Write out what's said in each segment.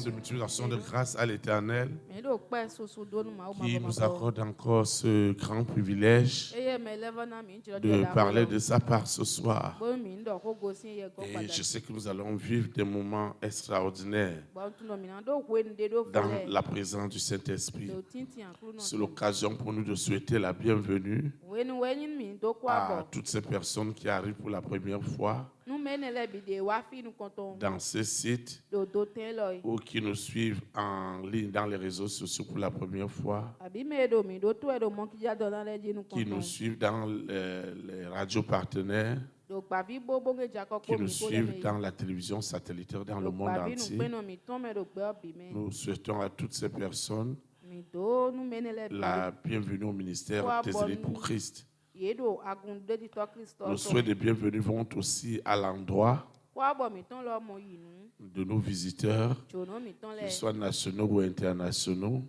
de multiplication de grâce à l'Éternel qui nous accorde encore ce grand privilège de parler de sa part ce soir. Et je sais que nous allons vivre des moments extraordinaires dans la présence du Saint-Esprit. C'est l'occasion pour nous de souhaiter la bienvenue à toutes ces personnes qui arrivent pour la première fois dans ce site ou qui nous suivent en ligne dans les réseaux sociaux pour la première fois, qui nous suivent dans les radios partenaires, qui nous suivent dans la télévision satellitaire dans le monde entier. Nous souhaitons à toutes ces personnes la bienvenue au ministère des élites pour Christ. Nos souhaits de bienvenue vont aussi à l'endroit de nos visiteurs, qu'ils soient nationaux ou internationaux.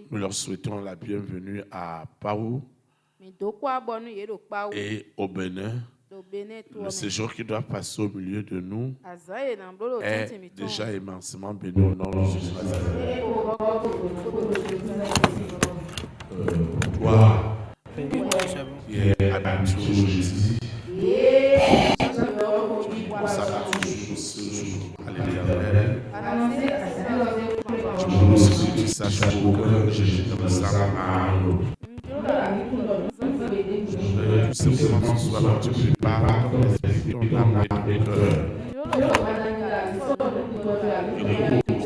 Nous leur souhaitons la bienvenue à Pau et au Bénin. Le séjour qui doit passer au milieu de nous est déjà immensément béni au nom de Jésus. Toi qui es habitué aujourd'hui, tu consacres toujours ce jour à l'Éternel. Je veux aussi que tu saches au cœur que je te ressens à nous. Tout simplement ce soir, tu prépares ton esprit, ton âme et ton cœur.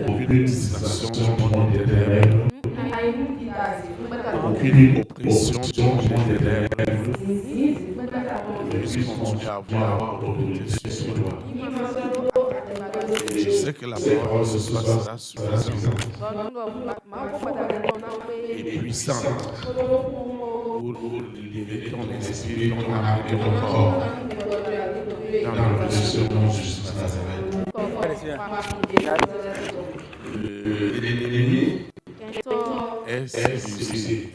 Aucune distraction du monde des ténèbres, aucune oppression du monde des ténèbres ne puisse continuer à avoir autorité sur toi. Je sais que la parole de ce soir sera suffisante et puissante pour libérer ton esprit, ton âme et ton corps dans le précieux nom de Jésus de Nazareth. L'ennemi est séduit,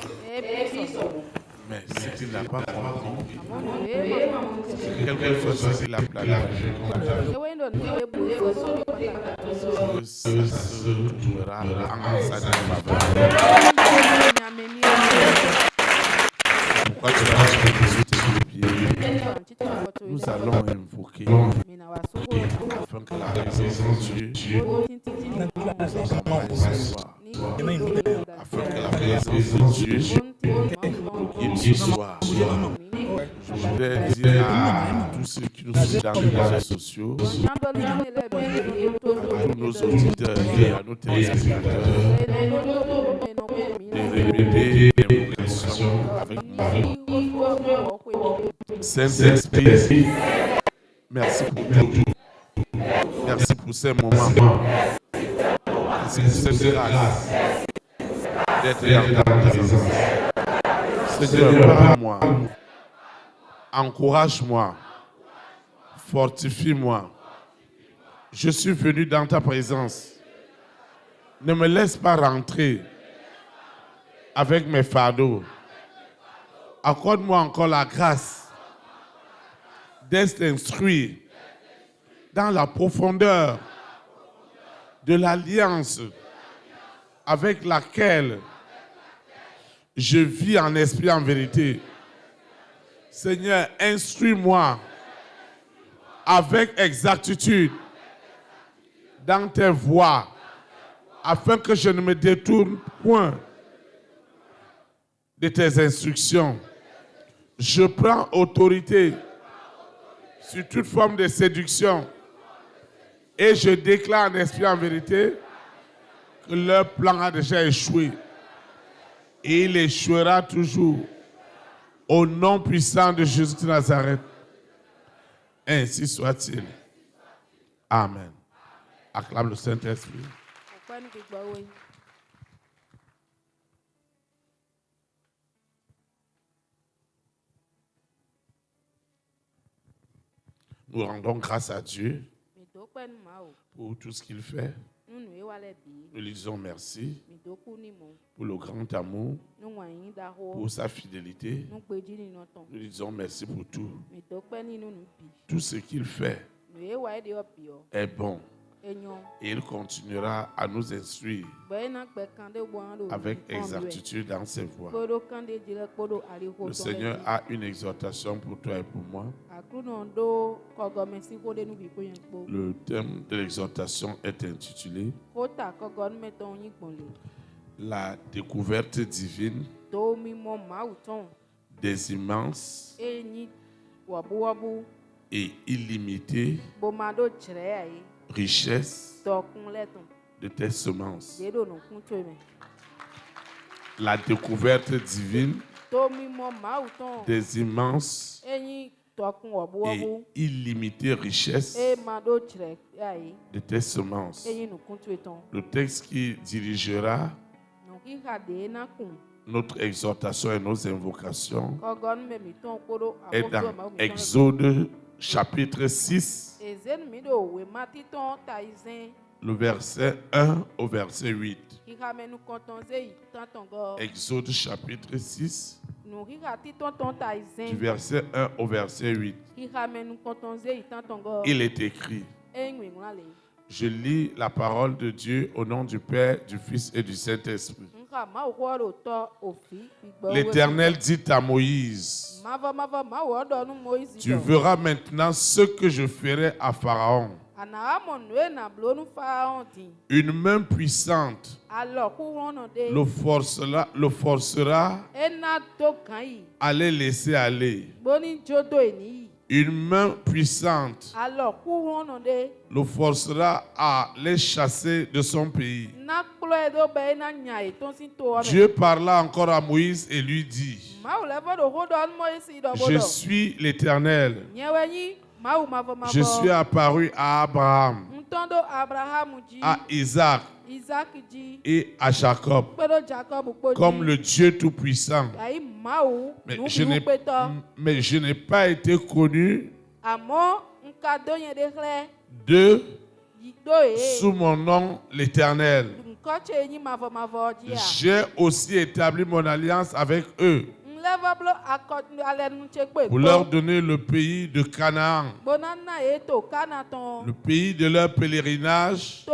mais ce qu'il n'a pas compris, quel que soit ce qu'il a planifié, que ça se trouvera en sa faveur. Pourquoi tu vas se reposer tes pieds? Nous allons invoquer afin que la présence de Dieu afin que la présence de Dieu guide ce soir. Je voudrais dire à tous ceux qui nous suivent dans les réseaux sociaux, à tous nos auditeurs et à nos téléspectateurs, de répéter l'invocation avec moi. Saint-Esprit, merci pour tout. Merci pour ces moments. Merci pour cette grâce d'être dans ta présence. Seigneur, parle-moi. Encourage-moi. Fortifie-moi. Je suis venu dans ta présence. Ne me laisse pas rentrer avec mes fardeaux. Accorde-moi encore la grâce d'être instruit dans la profondeur de l'alliance avec laquelle je vis en esprit en vérité. Seigneur, instruis-moi avec exactitude dans tes voies, afin que je ne me détourne point de tes instructions. Je prends autorité sur toute forme de séduction et je déclare en esprit en vérité que leur plan a déjà échoué et il échouera toujours au nom puissant de Jésus de Nazareth. Ainsi soit-il. Amen. Acclame le Saint-Esprit. Nous rendons grâce à Dieu pour tout ce qu'il fait. Nous lui disons merci pour le grand amour, pour sa fidélité. Nous lui disons merci pour tout. Tout ce qu'il fait est bon Et il continuera à nous instruire avec exactitude dans ses voies. Le Seigneur a une exhortation pour toi et pour moi. Le thème de l'exhortation est intitulé La découverte divine des immenses et illimitées richesses de tes semences. La découverte divine des immenses et illimitées richesses de tes semences. Le texte qui dirigera notre exhortation et nos invocations est dans Exode chapitre 6, le verset 1 au verset 8. Exode chapitre 6, du verset 1 au verset 8. Il est écrit: Je lis la parole de Dieu au nom du Père, du Fils et du Saint-Esprit. L'Éternel dit à Moïse: Tu verras maintenant ce que je ferai à Pharaon. Une main puissante le forcera à les laisser aller. Une main puissante le forcera à les chasser de son pays. Dieu parla encore à Moïse et lui dit: Je suis l'Éternel. Je suis apparu à Abraham, à Isaac et à Jacob comme le Dieu Tout-Puissant. Mais je n'ai pas été connu d'eux sous mon nom l'Éternel. J'ai aussi établi mon alliance avec eux pour leur donner le pays de Canaan, le pays de leur pèlerinage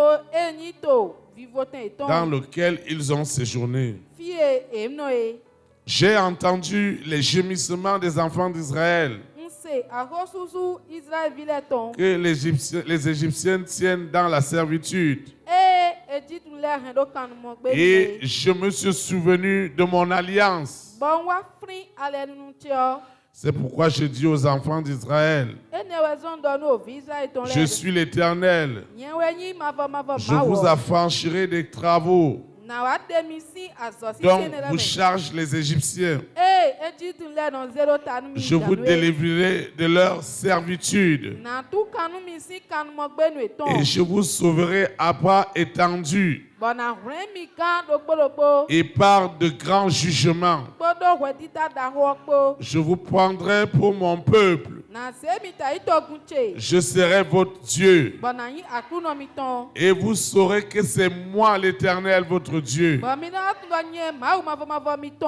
dans lequel ils ont séjourné. J'ai entendu les gémissements des enfants d'Israël que les Égyptiens tiennent dans la servitude. Et je me suis souvenu de mon alliance. C'est pourquoi je dis aux enfants d'Israël: Je suis l'Éternel. Je vous affranchirai des travaux dont vous chargent les Égyptiens. Je vous délivrerai de leur servitude. Et je vous sauverai à bras étendus et par de grands jugements. Je vous prendrai pour mon peuple. Je serai votre Dieu. Et vous saurez que c'est moi l'Éternel, votre Dieu,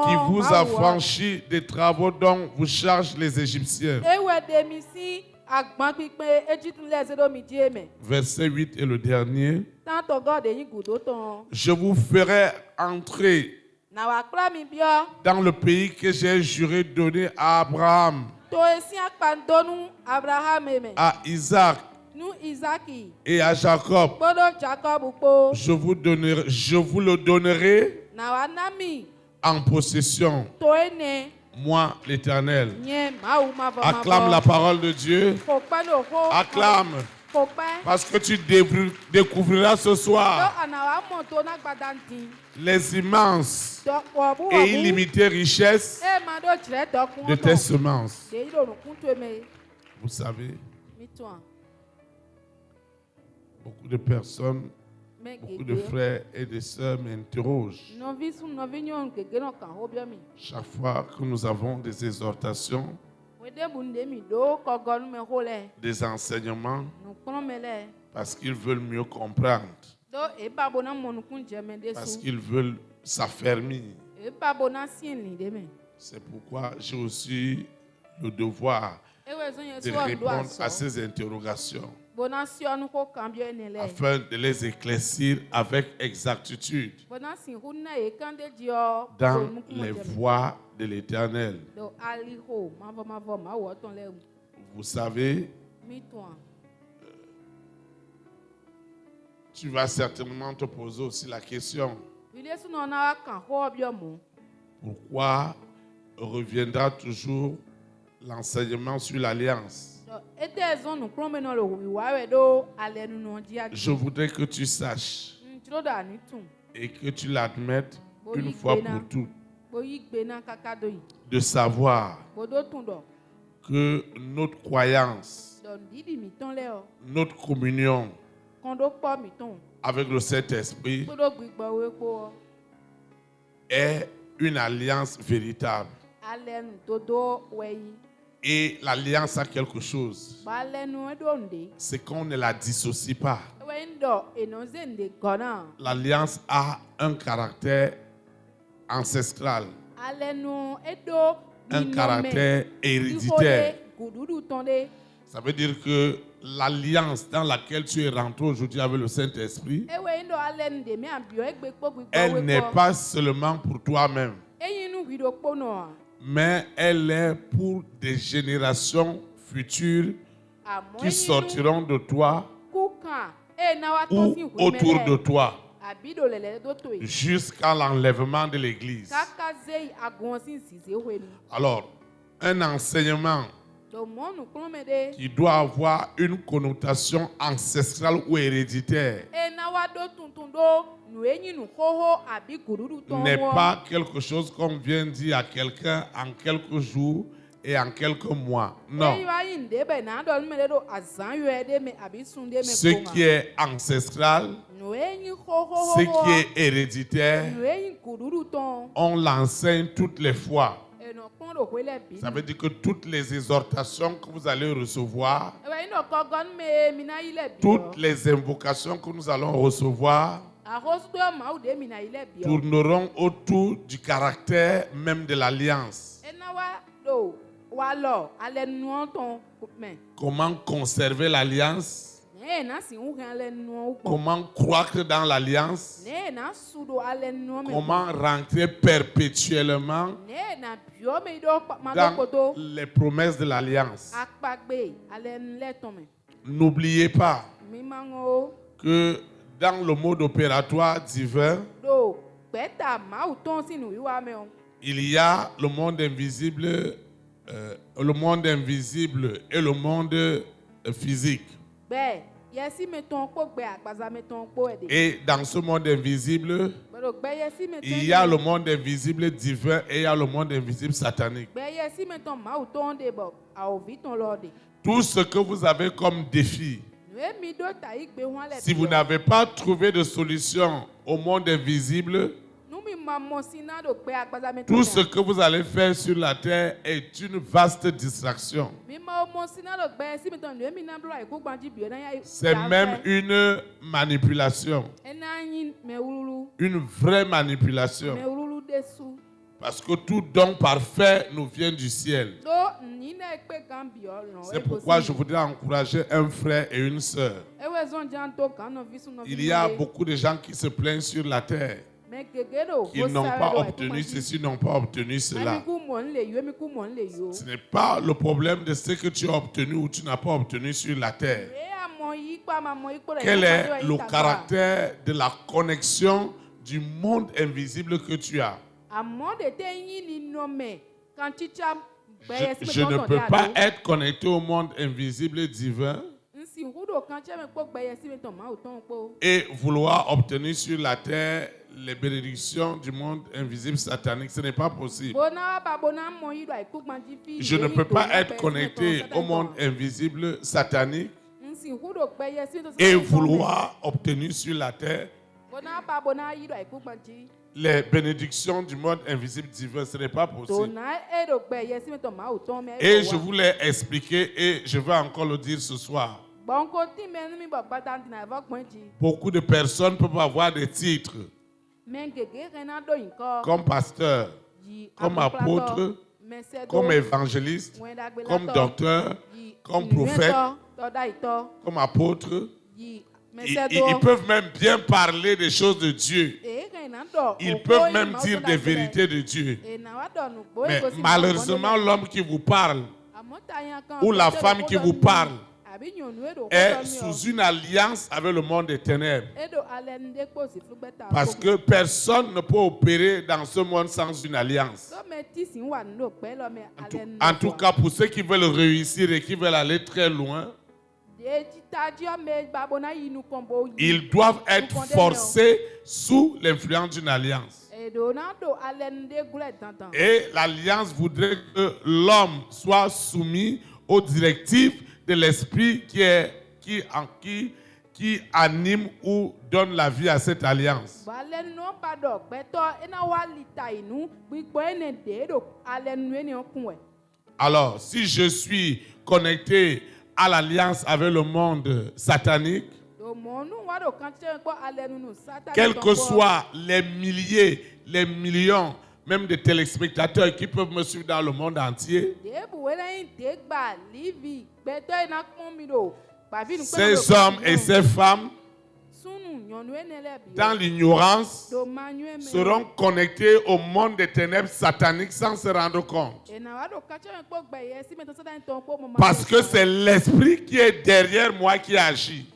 qui vous affranchit des travaux dont vous chargent les Égyptiens. Verset 8 est le dernier. Je vous ferai entrer dans le pays que j'ai juré donner à Abraham, à Isaac et à Jacob. Je vous le donnerai en possession. Moi, l'Éternel. Acclame la parole de Dieu. Acclame. Parce que tu découvriras ce soir les immenses et illimitées richesses de tes semences. Vous savez, beaucoup de personnes, beaucoup de frères et de sœurs m'interrogent. Chaque fois que nous avons des exhortations, des enseignements, parce qu'ils veulent mieux comprendre, parce qu'ils veulent s'affermir. C'est pourquoi j'ai aussi le devoir de répondre à ces interrogations. afin de les éclaircir avec exactitude dans les voies de l'Éternel. Vous savez, tu vas certainement te poser aussi la question: pourquoi reviendra toujours l'enseignement sur l'alliance? Je voudrais que tu saches et que tu l'admettes une fois pour toutes, de savoir que notre croyance, notre communion avec le Saint-Esprit est une alliance véritable. Et l'alliance a quelque chose, c'est qu'on ne la dissocie pas. L'alliance a un caractère ancestral, un caractère héréditaire. Ça veut dire que l'alliance dans laquelle tu es rentré aujourd'hui avec le Saint-Esprit, elle n'est pas seulement pour toi-même, mais elle est pour des générations futures qui sortiront de toi ou autour de toi jusqu'à l'enlèvement de l'Église. Alors, un enseignement qui doit avoir une connotation ancestrale ou héréditaire n'est pas quelque chose qu'on vient dire à quelqu'un en quelques jours et en quelques mois. Non. Ce qui est ancestral, ce qui est héréditaire, on l'enseigne toutes les fois. Ça veut dire que toutes les exhortations que vous allez recevoir, toutes les invocations que nous allons recevoir, tourneront autour du caractère même de l'alliance. Comment conserver l'alliance? Comment croître dans l'alliance? Comment rentrer perpétuellement dans les promesses de l'alliance? N'oubliez pas que dans le mode opératoire divin, il y a le monde invisible et le monde physique. Et dans ce monde invisible, il y a le monde invisible divin et il y a le monde invisible satanique. Tout ce que vous avez comme défi, si vous n'avez pas trouvé de solution au monde invisible, tout ce que vous allez faire sur la terre est une vaste distraction. C'est même une manipulation. Une vraie manipulation. Parce que tout don parfait nous vient du ciel. C'est pourquoi je voudrais encourager un frère et une sœur. Il y a beaucoup de gens qui se plaignent sur la terre. Ils n'ont pas obtenu ceci, n'ont pas obtenu cela. Ce n'est pas le problème de ce que tu as obtenu ou tu n'as pas obtenu sur la terre. Quel est le caractère de la connexion du monde invisible que tu as? Je ne peux pas être connecté au monde invisible divin et vouloir obtenir sur la terre les bénédictions du monde invisible satanique. Ce n'est pas possible. Je ne peux pas être connecté au monde invisible satanique et vouloir obtenir sur la terre les bénédictions du monde invisible divin. Ce n'est pas possible. Et je voulais expliquer et je vais encore le dire ce soir. Beaucoup de personnes peuvent avoir des titres comme pasteur, comme apôtre, comme évangéliste, comme docteur, comme prophète, comme apôtres. Ils peuvent même bien parler des choses de Dieu. Ils peuvent même dire des vérités de Dieu. Mais malheureusement, l'homme qui vous parle ou la femme qui vous parle est sous une alliance avec le monde des ténèbres. Parce que personne ne peut opérer dans ce monde sans une alliance. En tout cas, pour ceux qui veulent réussir et qui veulent aller très loin, ils doivent être forcés sous l'influence d'une alliance. Et l'alliance voudrait que l'homme soit soumis aux directives de l'esprit qui anime ou donne la vie à cette alliance. Alors, si je suis connecté à l'alliance avec le monde satanique, quels que soient les milliers, les millions, même de téléspectateurs qui peuvent me suivre dans le monde entier, ces hommes et ces femmes, dans l'ignorance, seront connectés au monde des ténèbres sataniques sans se rendre compte. Parce que c'est l'esprit qui est derrière moi qui agit.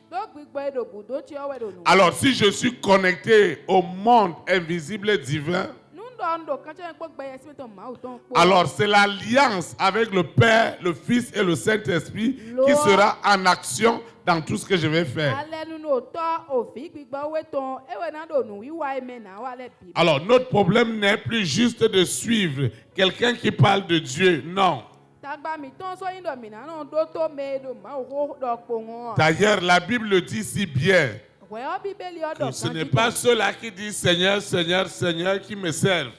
Alors si je suis connecté au monde invisible et divin, alors c'est l'alliance avec le Père, le Fils et le Saint-Esprit qui sera en action dans tout ce que je vais faire. Alors notre problème n'est plus juste de suivre quelqu'un qui parle de Dieu, non. D'ailleurs, la Bible dit si bien que ce n'est pas ceux-là qui disent Seigneur, Seigneur, Seigneur qui me servent.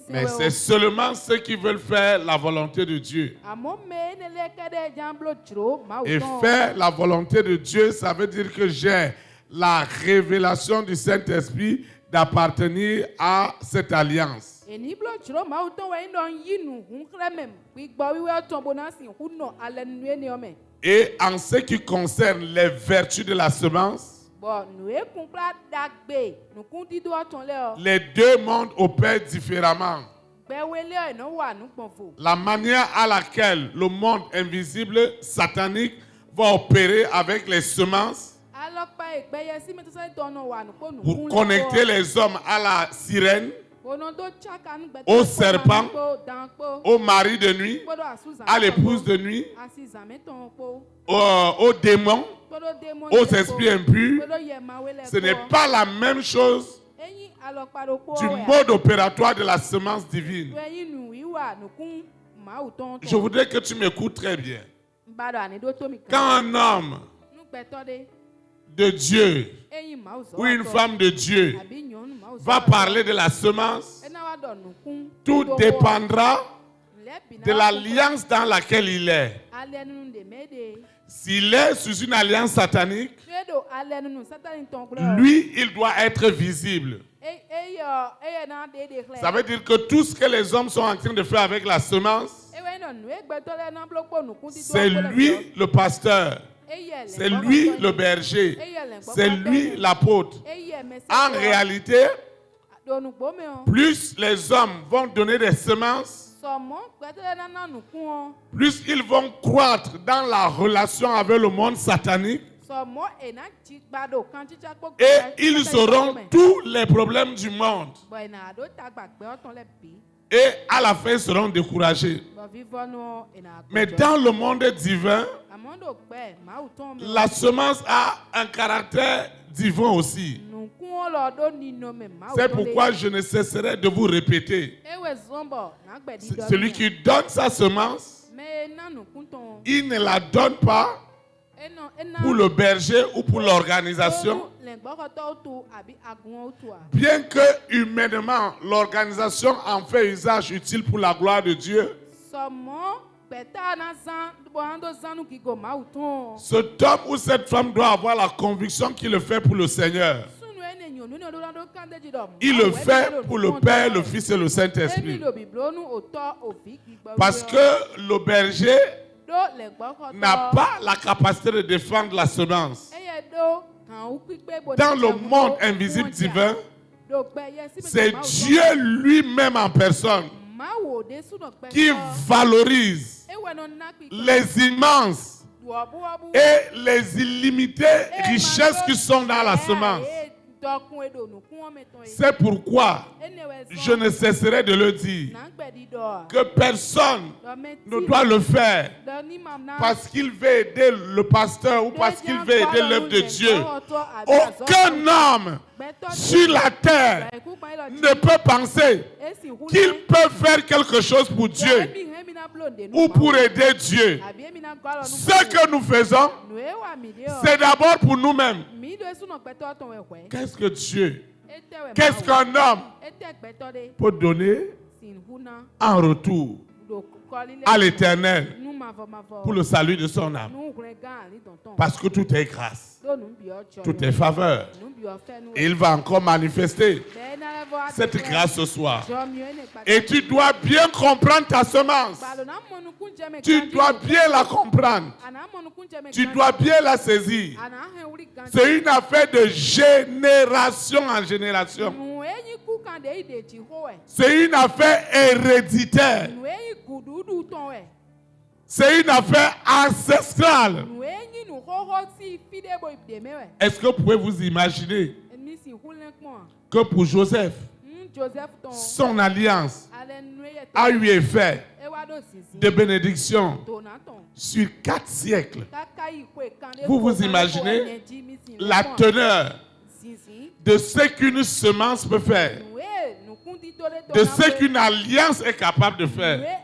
Mais c'est seulement ceux qui veulent faire la volonté de Dieu. Et faire la volonté de Dieu, ça veut dire que j'ai la révélation du Saint-Esprit d'appartenir à cette alliance. Et en ce qui concerne les vertus de la semence, les deux mondes opèrent différemment. La manière à laquelle le monde invisible satanique va opérer avec les semences pour connecter les hommes à la sirène, au serpent, au mari de nuit, à l'épouse de nuit, aux démons, aux esprits impurs, ce n'est pas la même chose du mode opératoire de la semence divine. Je voudrais que tu m'écoutes très bien. Quand un homme de Dieu ou une femme de Dieu va parler de la semence, tout dépendra de l'alliance dans laquelle il est. S'il est sous une alliance satanique, lui, il doit être visible. Ça veut dire que tout ce que les hommes sont en train de faire avec la semence, c'est lui le pasteur. C'est lui le berger. C'est lui l'apôtre. En réalité, plus les hommes vont donner des semences, plus ils vont croître dans la relation avec le monde satanique. Et ils auront tous les problèmes du monde. Et à la fin, ils seront découragés. Mais dans le monde divin, la semence a un caractère divin aussi. C'est pourquoi je ne cesserai de vous répéter. Celui qui donne sa semence, il ne la donne pas pour le berger ou pour l'organisation. Bien que humainement l'organisation en fait usage utile pour la gloire de Dieu, cet homme ou cette femme doit avoir la conviction qu'il le fait pour le Seigneur. Il le fait pour le Père, le Fils et le Saint-Esprit. Parce que le berger n'a pas la capacité de défendre la semence. Dans le monde invisible divin, c'est Dieu lui-même en personne qui valorise les immenses et les illimitées richesses qui sont dans la semence. C'est pourquoi je ne cesserai de le dire que personne ne doit le faire parce qu'il veut aider le pasteur ou parce qu'il veut aider l'œuvre de Dieu. Aucun homme sur la terre ne peut penser qu'il peut faire quelque chose pour Dieu ou pour aider Dieu. Ce que nous faisons, c'est d'abord pour nous-mêmes. Qu'est-ce que Dieu, qu'est-ce qu'un homme peut donner en retour à l'Éternel pour le salut de son âme? Parce que tout est grâce, tout est faveur. Et il va encore manifester cette grâce ce soir. Et tu dois bien comprendre ta semence. Tu dois bien la comprendre. Tu dois bien la saisir. C'est une affaire de génération en génération. C'est une affaire héréditaire. C'est une affaire ancestrale. Est-ce que vous pouvez vous imaginer que pour Joseph, son alliance a eu effet de bénédiction sur 4 siècles? Vous vous imaginez la teneur de ce qu'une semence peut faire, de ce qu'une alliance est capable de faire.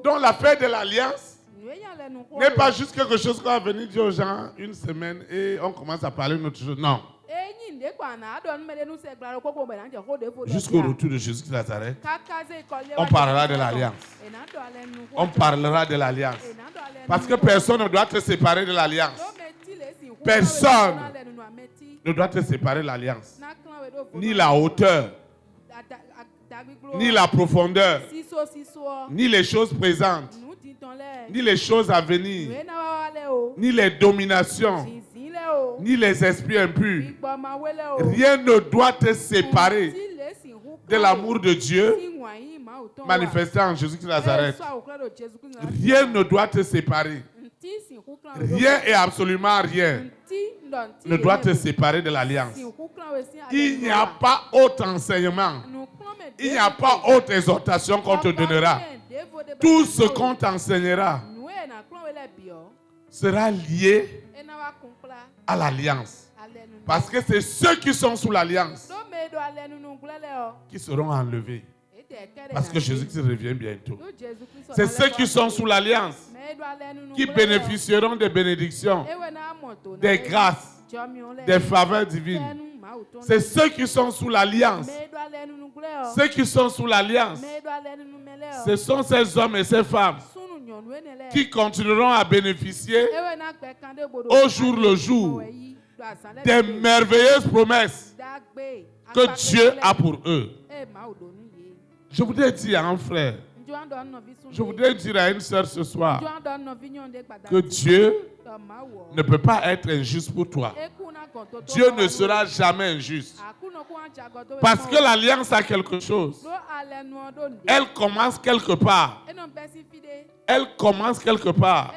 Donc l'affaire de l'alliance n'est pas juste quelque chose qu'on va venir dire aux gens une semaine et on commence à parler d'une autre chose. Non. Jusqu'au retour de Jésus de Nazareth, on parlera de l'alliance. On parlera de l'alliance. Parce que personne ne doit te séparer de l'alliance. Personne ne doit te séparer de l'alliance. Ni la hauteur, ni la profondeur, ni les choses présentes, ni les choses à venir, ni les dominations, ni les esprits impurs. Rien ne doit te séparer de l'amour de Dieu manifesté en Jésus de Nazareth. Rien ne doit te séparer. Rien et absolument rien ne doit te séparer de l'alliance. Il n'y a pas autre enseignement. Il n'y a pas autre exhortation qu'on te donnera. Tout ce qu'on t'enseignera sera lié à l'alliance. Parce que c'est ceux qui sont sous l'alliance qui seront enlevés. Parce que Jésus revient bientôt. C'est ceux qui sont sous l'alliance qui bénéficieront des bénédictions, des grâces, des faveurs divines. C'est ceux qui sont sous l'alliance. Ceux qui sont sous l'alliance, ce sont ces hommes et ces femmes qui continueront à bénéficier au jour le jour des merveilleuses promesses que Dieu a pour eux. Je voudrais dire à un frère, je voudrais dire à une sœur ce soir que Dieu ne peut pas être injuste pour toi. Dieu ne sera jamais injuste. Parce que l'alliance a quelque chose. Elle commence quelque part. Elle commence quelque part.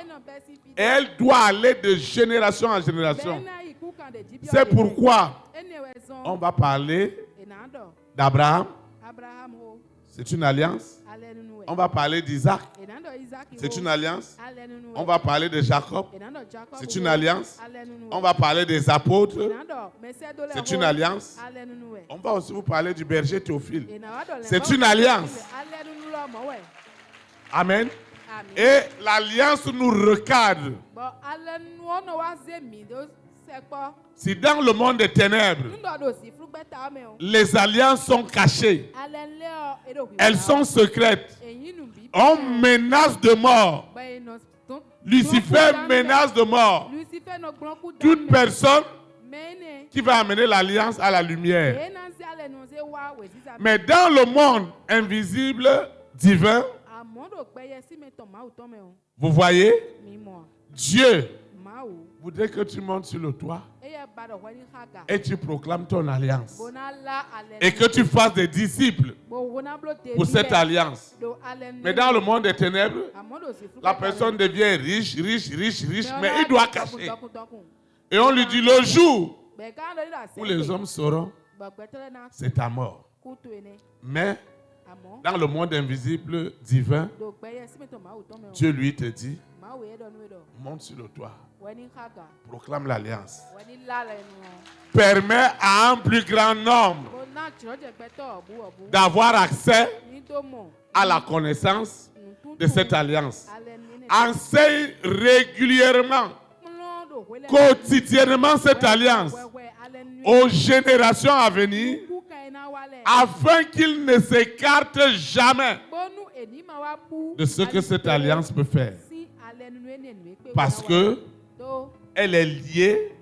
Et elle doit aller de génération en génération. C'est pourquoi on va parler d'Abraham. C'est une alliance. On va parler d'Isaac. C'est une alliance. On va parler de Jacob. C'est une alliance. On va parler des apôtres. C'est une alliance. On va aussi vous parler du berger Théophile. C'est une alliance. Amen. Et l'alliance nous recadre. Si dans le monde des ténèbres, les alliances sont cachées, elles sont secrètes, on menace de mort. Lucifer menace de mort toute personne qui va amener l'alliance à la lumière. Mais dans le monde invisible, divin, Vous voyez? Dieu voudrait que tu montes sur le toit et tu proclames ton alliance. Et que tu fasses des disciples pour cette alliance. Mais dans le monde des ténèbres, la personne devient riche, mais il doit cacher. Et on lui dit le jour où les hommes sauront, c'est ta mort. Mais dans le monde invisible divin, Dieu lui te dit, monte sur le toit, proclame l'alliance, permet à un plus grand nombre d'avoir accès à la connaissance de cette alliance. Enseigne régulièrement, quotidiennement cette alliance aux générations à venir, afin qu'ils ne s'écartent jamais de ce que cette alliance peut faire. Parce que elle est liée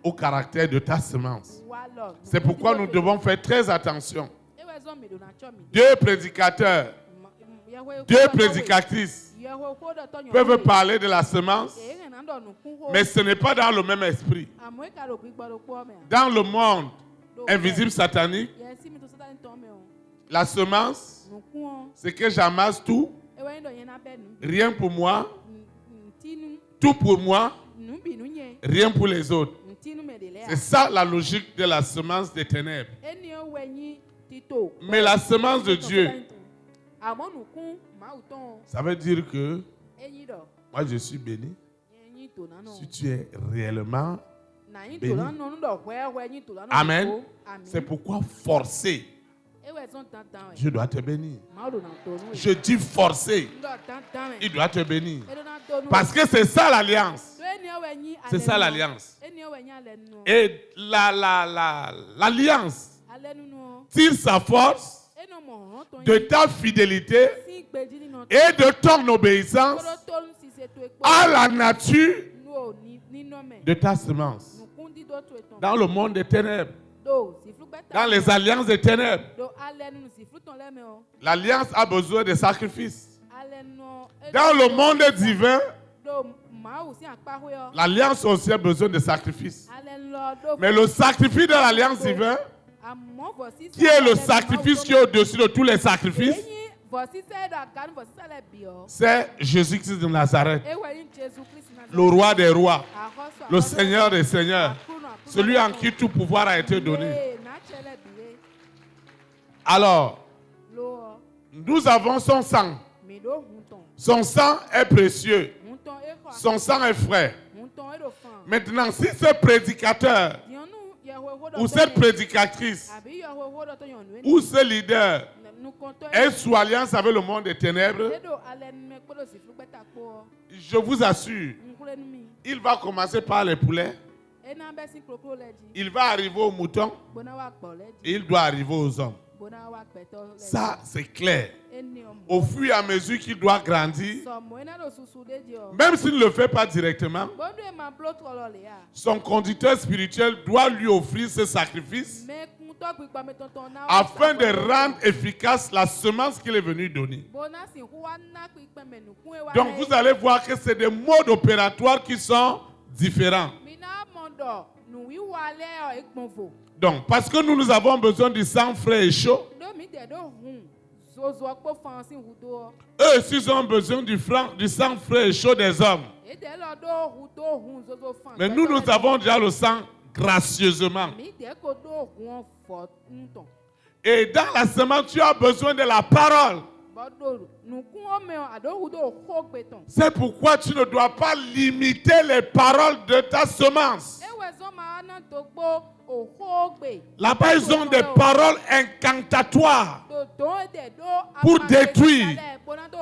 au caractère de ta semence. C'est pourquoi nous devons faire très attention. 2 prédicateurs, 2 prédicatrices peuvent parler de la semence, mais ce n'est pas dans le même esprit. Dans le monde invisible satanique, la semence, c'est que j'amasse tout, rien pour moi, tout pour moi, rien pour les autres. C'est ça la logique de la semence des ténèbres. Mais la semence de Dieu, ça veut dire que moi je suis béni. Si tu es réellement béni. Amen. C'est pourquoi forcer, Dieu doit te bénir. Je dis forcer, il doit te bénir. Parce que c'est ça l'alliance. C'est ça l'alliance. Et l'alliance tire sa force de ta fidélité et de ton obéissance à la nature de ta semence. Dans le monde des ténèbres, dans les alliances des ténèbres, l'alliance a besoin de sacrifices. Dans le monde divin, l'alliance aussi a besoin de sacrifices. Mais le sacrifice de l'alliance divine, qui est le sacrifice qui est au-dessus de tous les sacrifices, c'est Jésus-Christ de Nazareth, le roi des rois, le Seigneur des seigneurs, celui en qui tout pouvoir a été donné. Alors, nous avons son sang. Son sang est précieux. Son sang est frais. Maintenant, si ce prédicateur ou cette prédicatrice ou ce leader est sous alliance avec le monde des ténèbres, je vous assure, il va commencer par les poulets, il va arriver aux moutons et il doit arriver aux hommes. Ça, c'est clair. Au fur et à mesure qu'il doit grandir, même s'il ne le fait pas directement, son conducteur spirituel doit lui offrir ce sacrifice afin de rendre efficace la semence qu'il est venu donner. Donc vous allez voir que c'est des modes opératoires qui sont différents. Donc, parce que nous avons besoin du sang frais et chaud, eux aussi ont besoin du sang frais et chaud des hommes. Mais nous avons déjà le sang gracieusement. Et dans la semence, tu as besoin de la parole. C'est pourquoi tu ne dois pas limiter les paroles de ta semence. Là-bas, ils ont des paroles incantatoires pour détruire,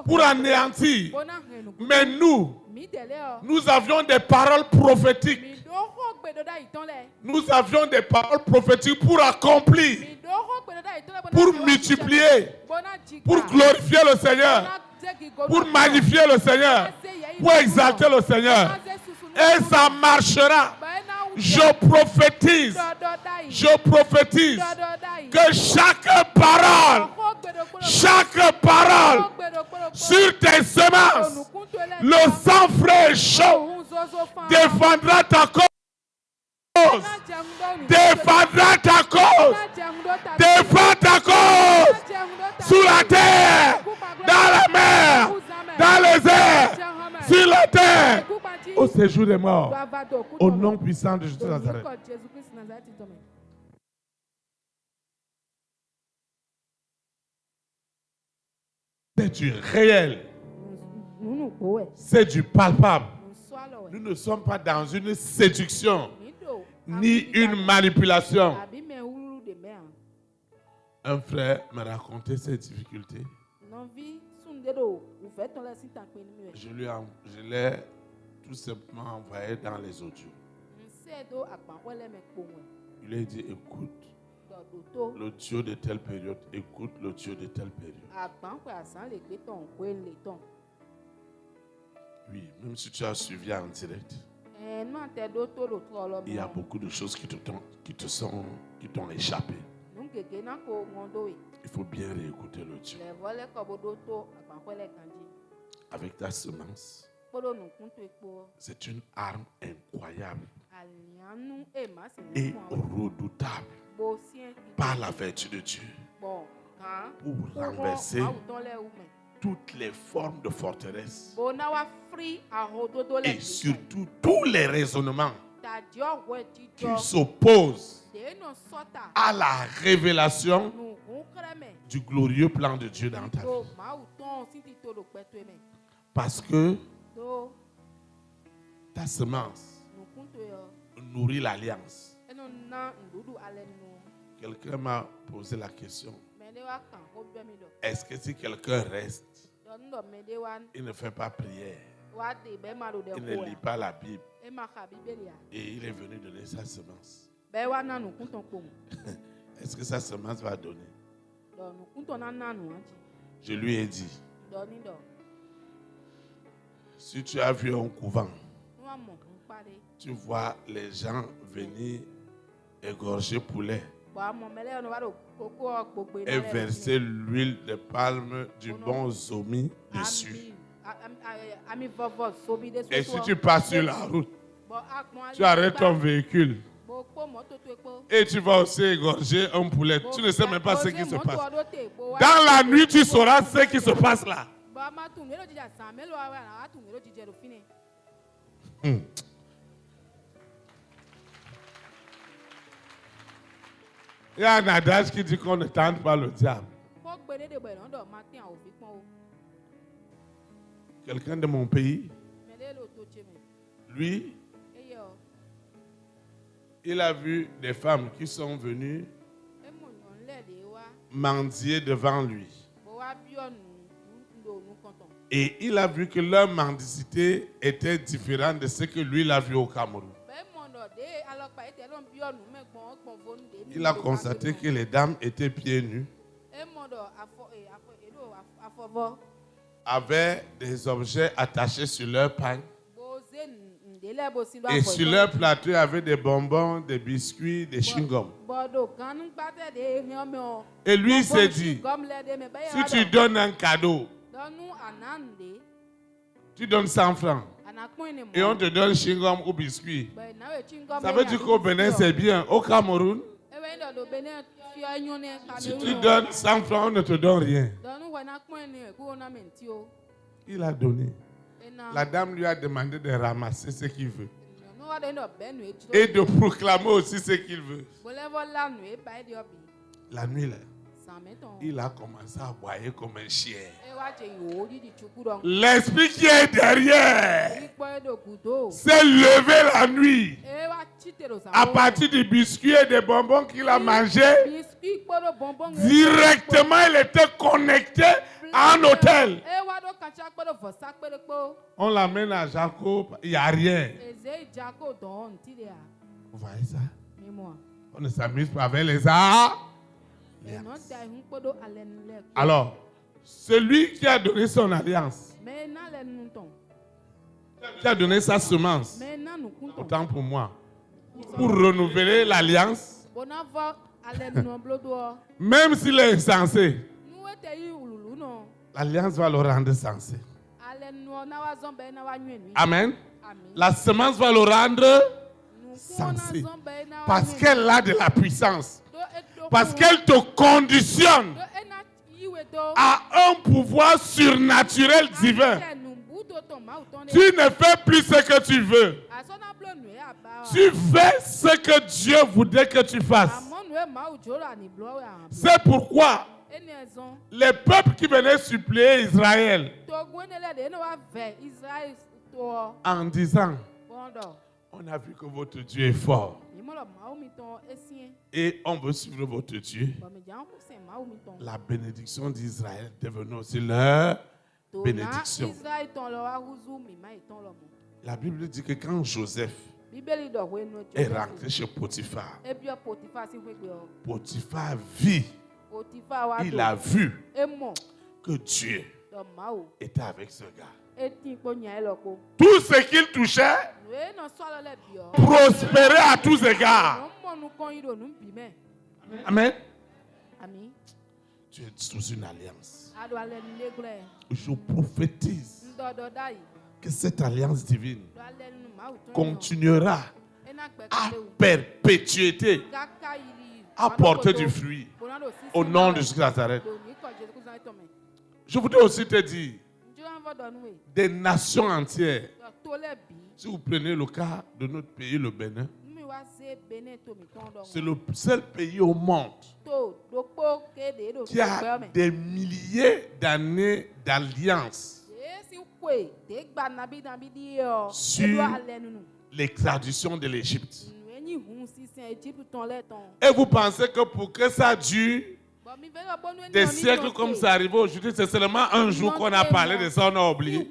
pour anéantir. Mais nous avions des paroles prophétiques. Nous avions des paroles prophétiques pour accomplir, pour multiplier, pour glorifier le Seigneur, pour magnifier le Seigneur, pour exalter le Seigneur. Et ça marchera. Je prophétise que chaque parole Chaque parole sur tes semences, le sang frais et chaud défendra ta cause. Défendra ta cause. Défends ta cause. Sous la terre, dans la mer, dans les airs, sur la terre, au séjour des morts. Au nom puissant de Jésus de Nazareth. C'est du réel. C'est du palpable. Nous ne sommes pas dans une séduction ni une manipulation. Un frère m'a raconté ses difficultés. Je l'ai tout simplement envoyé dans les audios. Il lui a dit, écoute l'audio de telle période, écoute l'audio de telle période. Oui, même si tu as suivi en direct, il y a beaucoup de choses qui t'ont échappé. Il faut bien réécouter l'audio. Avec ta semence, c'est une arme incroyable et redoutable par la vertu de Dieu pour renverser toutes les formes de forteresse et surtout tous les raisonnements qui s'opposent à la révélation du glorieux plan de Dieu dans ta vie. Parce que ta semence nourrit l'alliance. Quelqu'un m'a posé la question. Est-ce que si quelqu'un reste, il ne fait pas prière, il ne lit pas la Bible et il est venu donner sa semence, est-ce que sa semence va donner? Je lui ai dit, si tu as vu un couvent, tu vois les gens venir égorger poulet et verser l'huile de palme du bon zomi dessus. Et si tu passes sur la route, tu arrêtes ton véhicule et tu vas aussi égorger un poulet. Tu ne sais même pas ce qui se passe. Dans la nuit, tu sauras ce qui se passe là. Il y a un adage qui dit qu'on ne tente pas le diable. Quelqu'un de mon pays, lui, il a vu des femmes qui sont venues mendier devant lui. Et il a vu que leur mendicité était différente de ce que lui il a vu au Cameroun. Il a constaté que les dames étaient pieds nus, avaient des objets attachés sur leur pagne, et sur leur plateau, il y avait des bonbons, des biscuits, des chewing-gums. Et lui, il s'est dit, si tu donnes un cadeau, tu donnes 100 francs, et on te donne chewing-gum ou biscuit, ça veut dire qu'au Bénin, c'est bien. Au Cameroun, si tu donnes 100 francs, on ne te donne rien. Il a donné. La dame lui a demandé de ramasser ce qu'il veut et de proclamer aussi ce qu'il veut. La nuit, là, il a commencé à aboyer comme un chien. L'esprit qui est derrière s'est levé la nuit à partir du biscuit et des bonbons qu'il a mangé. Directement, il était connecté à un hôtel. On l'amène à Jacob, il n'y a rien. Vous voyez ça? On ne s'amuse pas avec les arts. Alors, celui qui a donné son alliance, qui a donné sa semence, autant pour moi, pour renouveler l'alliance, même s'il est insensé, l'alliance va le rendre sensé. Amen. La semence va le rendre sensé. Parce qu'elle a de la puissance. Parce qu'elle te conditionne à un pouvoir surnaturel divin. Tu ne fais plus ce que tu veux. Tu fais ce que Dieu voudrait que tu fasses. C'est pourquoi les peuples qui venaient supplier Israël en disant, on a vu que votre Dieu est fort et on veut suivre votre Dieu. La bénédiction d'Israël devenait aussi leur bénédiction. La Bible dit que quand Joseph est rentré chez Potiphar, Potiphar vit, il a vu que Dieu était avec ce gars. Tout ce qu'il touchait prospérait à tous égards. Amen. Tu es sous une alliance. Je prophétise que cette alliance divine continuera à perpétuité, à porter du fruit au nom de Jésus Nazareth. Je voudrais aussi te dire, des nations entières, si vous prenez le cas de notre pays, le Bénin, c'est le seul pays au monde qui a des milliers d'années d'alliance sur l'extradition de l'Égypte. Et vous pensez que pour que ça dure des siècles comme ça arrive aujourd'hui, c'est seulement un jour qu'on a parlé de ça, on a oublié.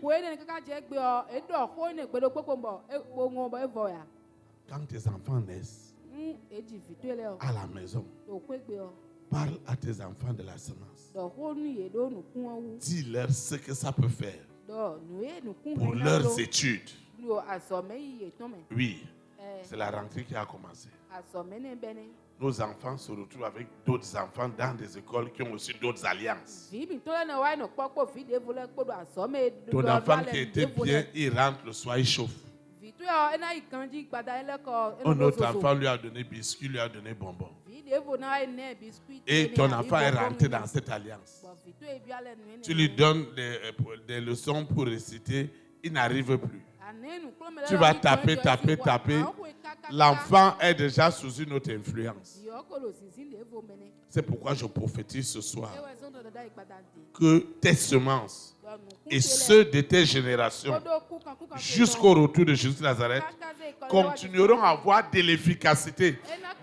Quand tes enfants naissent à la maison, parle à tes enfants de la semence. Dis-leur ce que ça peut faire pour leurs études. Oui, c'est la rentrée qui a commencé. Nos enfants se retrouvent avec d'autres enfants dans des écoles qui ont aussi d'autres alliances. Ton enfant qui était bien, il rentre le soir, il chauffe. Un autre enfant lui a donné biscuit, lui a donné bonbons. Et ton enfant est rentré dans cette alliance. Tu lui donnes des leçons pour réciter, il n'arrive plus. Tu vas taper. L'enfant est déjà sous une autre influence. C'est pourquoi je prophétise ce soir que tes semences et ceux de tes générations jusqu'au retour de Jésus Nazareth continueront à avoir de l'efficacité,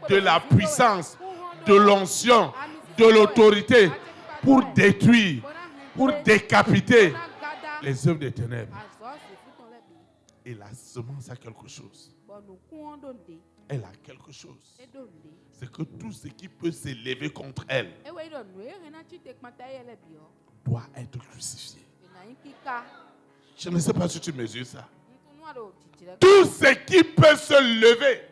de la puissance, de l'onction, de l'autorité pour détruire, pour décapiter les œuvres des ténèbres. Et la semence a quelque chose. Elle a quelque chose. C'est que tout ce qui peut s'élever contre elle doit être crucifié. Je ne sais pas si tu mesures ça. Tout ce qui peut se lever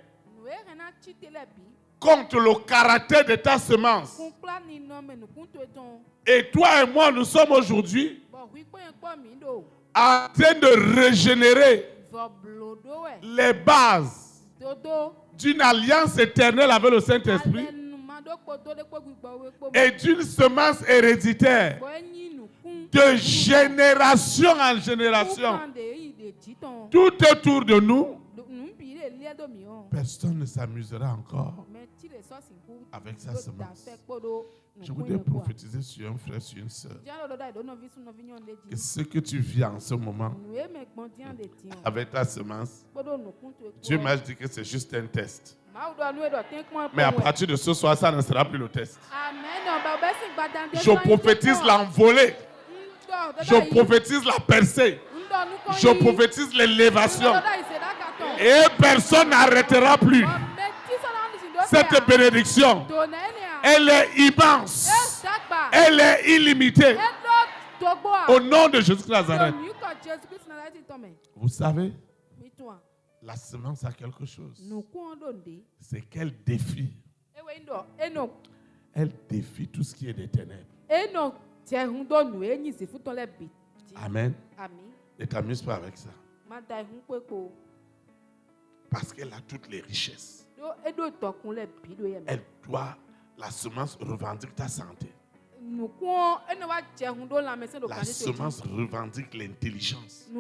contre le caractère de ta semence. Et toi et moi, nous sommes aujourd'hui en train de régénérer les bases d'une alliance éternelle avec le Saint-Esprit et d'une semence héréditaire de génération en génération. Tout autour de nous, personne ne s'amusera encore avec sa semence. Je voudrais prophétiser sur un frère, sur une sœur, que ce que tu vis en ce moment avec ta semence, Dieu m'a dit que c'est juste un test. Mais à partir de ce soir, ça ne sera plus le test. Je prophétise l'envolée. Je prophétise la percée. Je prophétise l'élévation. Et personne n'arrêtera plus cette bénédiction. Elle est immense. Elle est illimitée. Au nom de Jésus Nazareth. Vous savez, la semence a quelque chose. C'est qu'elle défie. Elle défie tout ce qui est des ténèbres. Amen. Ne t'amuse pas avec ça. Parce qu'elle a toutes les richesses. Elle doit, la semence revendique ta santé. La semence revendique l'intelligence,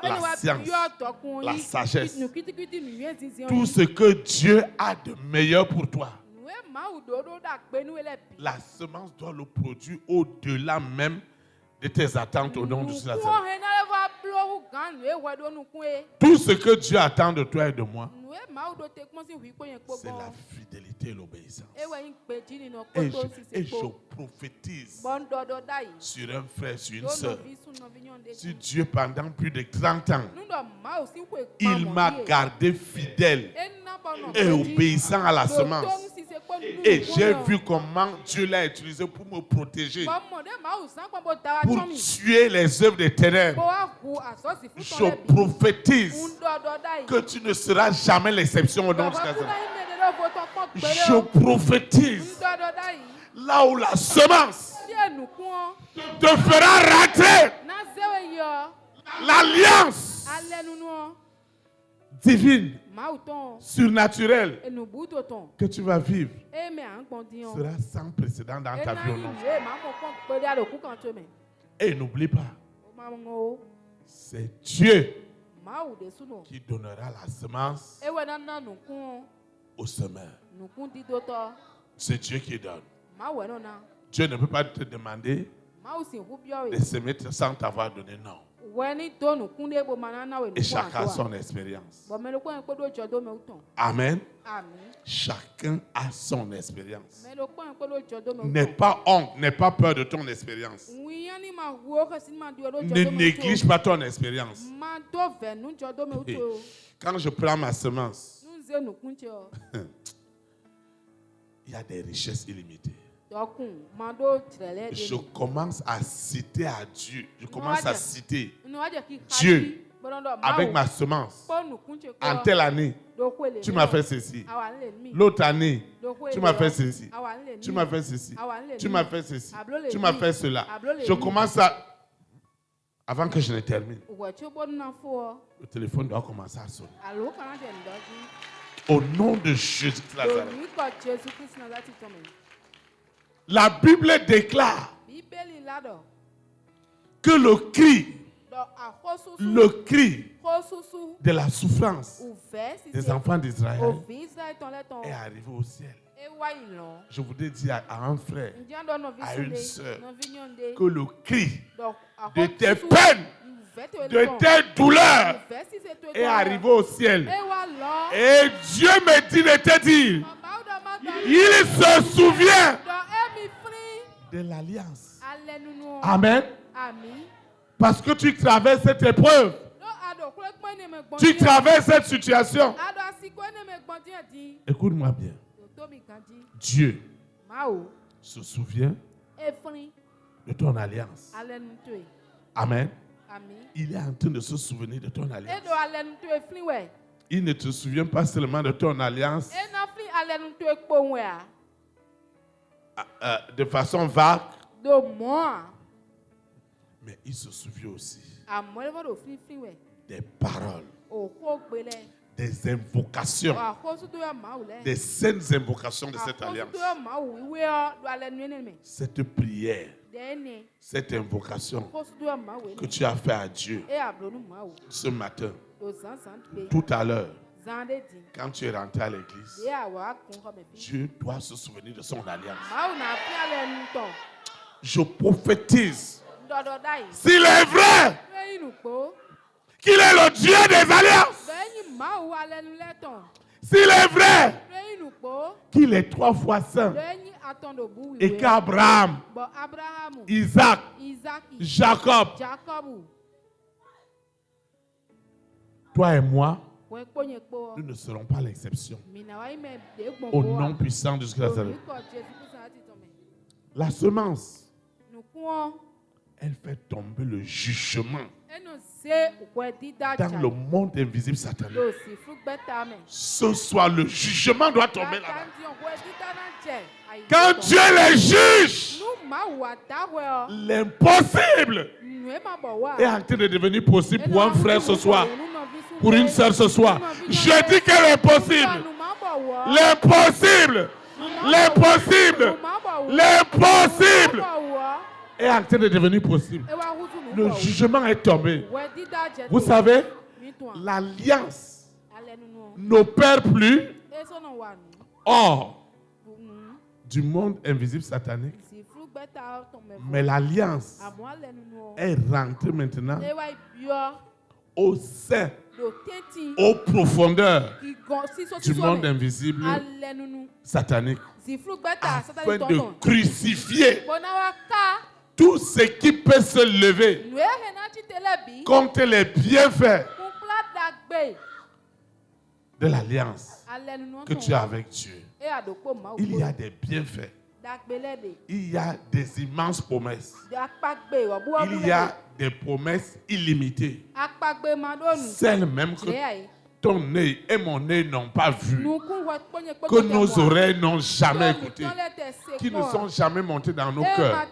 la science, la sagesse. Tout ce que Dieu a de meilleur pour toi. La semence doit le produire au-delà même de tes attentes au nom de Jésus. Tout ce que Dieu attend de toi et de moi, c'est la fidélité et l'obéissance. Et je prophétise sur un frère, sur une soeur. Si Dieu, pendant plus de 30 ans, il m'a gardé fidèle et obéissant à la semence. Et j'ai vu comment Dieu l'a utilisé pour me protéger, pour tuer les œuvres des ténèbres. Je prophétise que tu ne seras jamais l'exception au nom de Jésus. Je prophétise là où la semence te fera rentrer l'alliance divine, surnaturelle que tu vas vivre sera sans précédent dans ta vie. Et n'oublie pas, c'est Dieu qui donnera la semence au semeur. C'est Dieu qui donne. Dieu ne peut pas te demander de semer sans t'avoir donné, non. Et chacun a son expérience. Amen. Chacun a son expérience. N'aie pas honte, n'aie pas peur de ton expérience. Ne néglige pas ton expérience. Quand je prends ma semence, il y a des richesses illimitées. Je commence à citer à Dieu. Je commence à citer Dieu avec ma semence. En telle année, tu m'as fait ceci. L'autre année, tu m'as fait ceci. Tu m'as fait ceci. Tu m'as fait ceci. Tu m'as fait cela. Je commence à... Avant que je ne termine, le téléphone doit commencer à sonner. Au nom de Jésus-Christ Nazareth. La Bible déclare que le cri de la souffrance des enfants d'Israël est arrivé au ciel. Je voudrais dire à un frère, à une soeur, que le cri de tes peines, de tes douleurs est arrivé au ciel. Et Dieu me dit de te dire, il se souvient de l'alliance. Amen. Parce que tu traverses cette épreuve. Tu traverses cette situation. Écoute-moi bien. Dieu se souvient de ton alliance. Amen. Il est en train de se souvenir de ton alliance. Il ne te souvient pas seulement de ton alliance de façon vague, mais il se souvient aussi des paroles, des invocations, des saines invocations de cette alliance. Cette prière, cette invocation que tu as fait à Dieu ce matin, tout à l'heure, quand tu es rentré à l'église, Dieu doit se souvenir de son alliance. Je prophétise, s'il est vrai qu'il est le Dieu des alliances, s'il est vrai qu'il est 3 fois saint, et qu'Abraham, Isaac, Jacob, toi et moi, nous ne serons pas l'exception. Au nom puissant de Jésus-Christ. La semence, elle fait tomber le jugement dans le monde invisible satanique. Ce soir, le jugement doit tomber là-bas. Quand Dieu les juge, l'impossible est en train de devenir possible pour un frère ce soir, pour une sœur ce soir. Je dis que l'impossible, l'impossible, l'impossible, l'impossible est en train de devenir possible. Le jugement est tombé. Vous savez, l'alliance n'opère plus hors du monde invisible satanique. Mais l'alliance est rentrée maintenant au sein, aux profondeurs du monde invisible satanique, afin de crucifier tout ce qui peut se lever contre les bienfaits de l'alliance que tu as avec Dieu. Il y a des bienfaits. Il y a des immenses promesses. Il y a des promesses illimitées. Celles même que ton œil et mon œil n'ont pas vues, que nos oreilles n'ont jamais écoutées, qui ne sont jamais montées dans nos cœurs.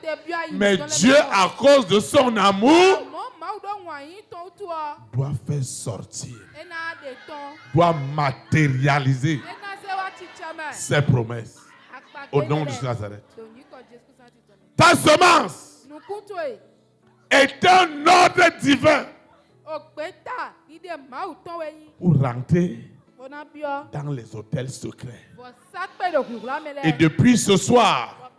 Mais Dieu, à cause de son amour, doit faire sortir, doit matérialiser ses promesses. Au nom de Nazareth. Ta semence est un ordre divin pour rentrer dans les hôtels secrets. Et depuis ce soir,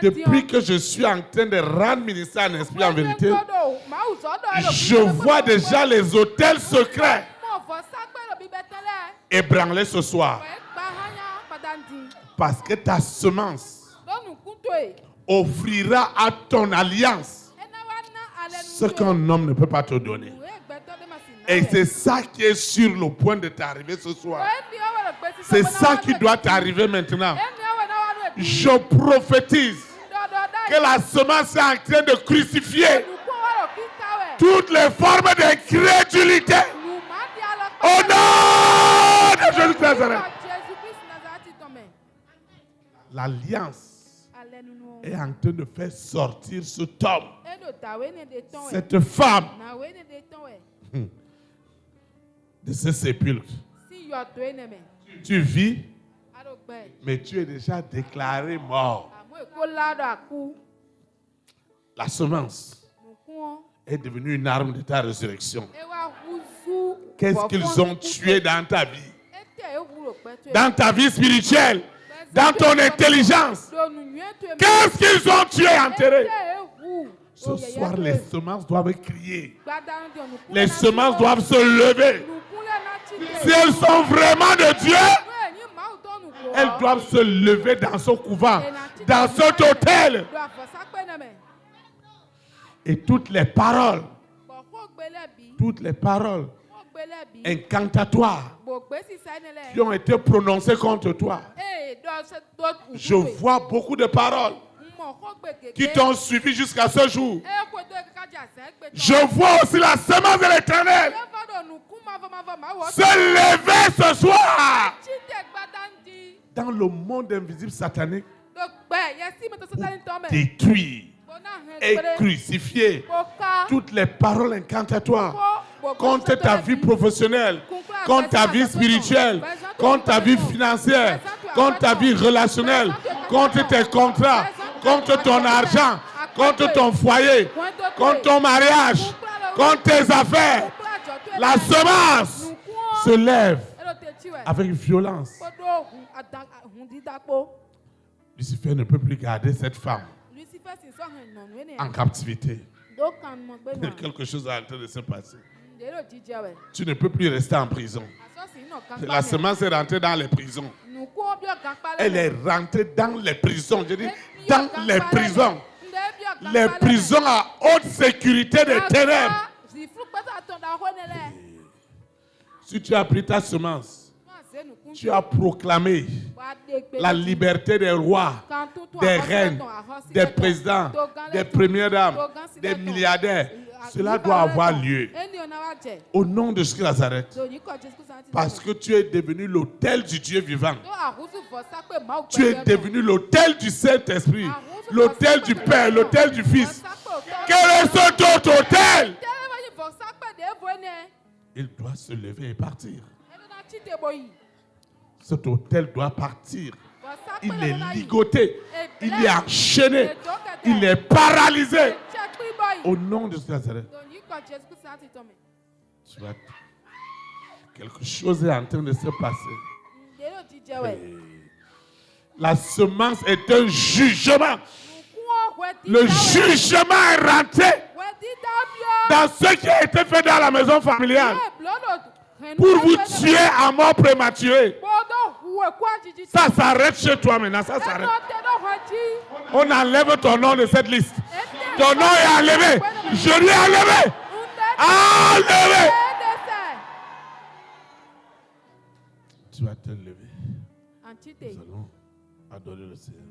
depuis que je suis en train de rendre ministère en esprit en vérité, je vois déjà les hôtels secrets ébranlés ce soir. Parce que ta semence offrira à ton alliance ce qu'un homme ne peut pas te donner. Et c'est ça qui est sur le point de t'arriver ce soir. C'est ça qui doit t'arriver maintenant. Je prophétise que la semence est en train de crucifier toutes les formes d'incrédulité. Au nom de Jésus de Nazareth. L'alliance est en train de faire sortir cet homme, cette femme, de ce sépulcre. Tu vis, mais tu es déjà déclaré mort. La semence est devenue une arme de ta résurrection. Qu'est-ce qu'ils ont tué dans ta vie? Dans ta vie spirituelle? Dans ton intelligence? Qu'est-ce qu'ils ont tué et enterré? Ce soir, les semences doivent crier. Les semences doivent se lever. Si elles sont vraiment de Dieu, elles doivent se lever dans ce couvent, dans cet hôtel. Et toutes les paroles incantatoires qui ont été prononcées contre toi. Je vois beaucoup de paroles qui t'ont suivi jusqu'à ce jour. Je vois aussi la semence de l'Éternel se lever ce soir dans le monde invisible satanique pour détruire et crucifier toutes les paroles incantatoires contre ta vie professionnelle, contre ta vie spirituelle, contre ta vie financière, contre ta vie relationnelle, contre tes contrats, contre ton argent, contre ton foyer, contre ton mariage, contre tes affaires. La semence se lève avec violence. Lucifer ne peut plus garder cette femme en captivité. Quelque chose est en train de se passer. Tu ne peux plus rester en prison. La semence est rentrée dans les prisons. Elle est rentrée dans les prisons. Je dis dans les prisons. Les prisons à haute sécurité des ténèbres. Si tu as pris ta semence, tu as proclamé la liberté des rois, des reines, des présidents, des premières dames, des milliardaires, Cela doit avoir lieu. Au nom de Jésus Nazareth. Parce que tu es devenu l'autel du Dieu vivant. Tu es devenu l'autel du Saint-Esprit. L'autel du Père, l'autel du Fils. Quel est cet autre autel? Il doit se lever et partir. Cet autel doit partir. Il est ligoté. Il est enchaîné. Il est paralysé. Au nom de Jésus Nazareth. Quelque chose est en train de se passer. La semence est un jugement. Le jugement est rentré dans ce qui a été fait dans la maison familiale pour vous tuer à mort prématurée. Ça s'arrête chez toi maintenant. Ça s'arrête. On enlève ton nom de cette liste. Ton nom est enlevé. Je lui ai enlevé. Enlevé. Tu vas te lever. Nous allons adorer le Seigneur.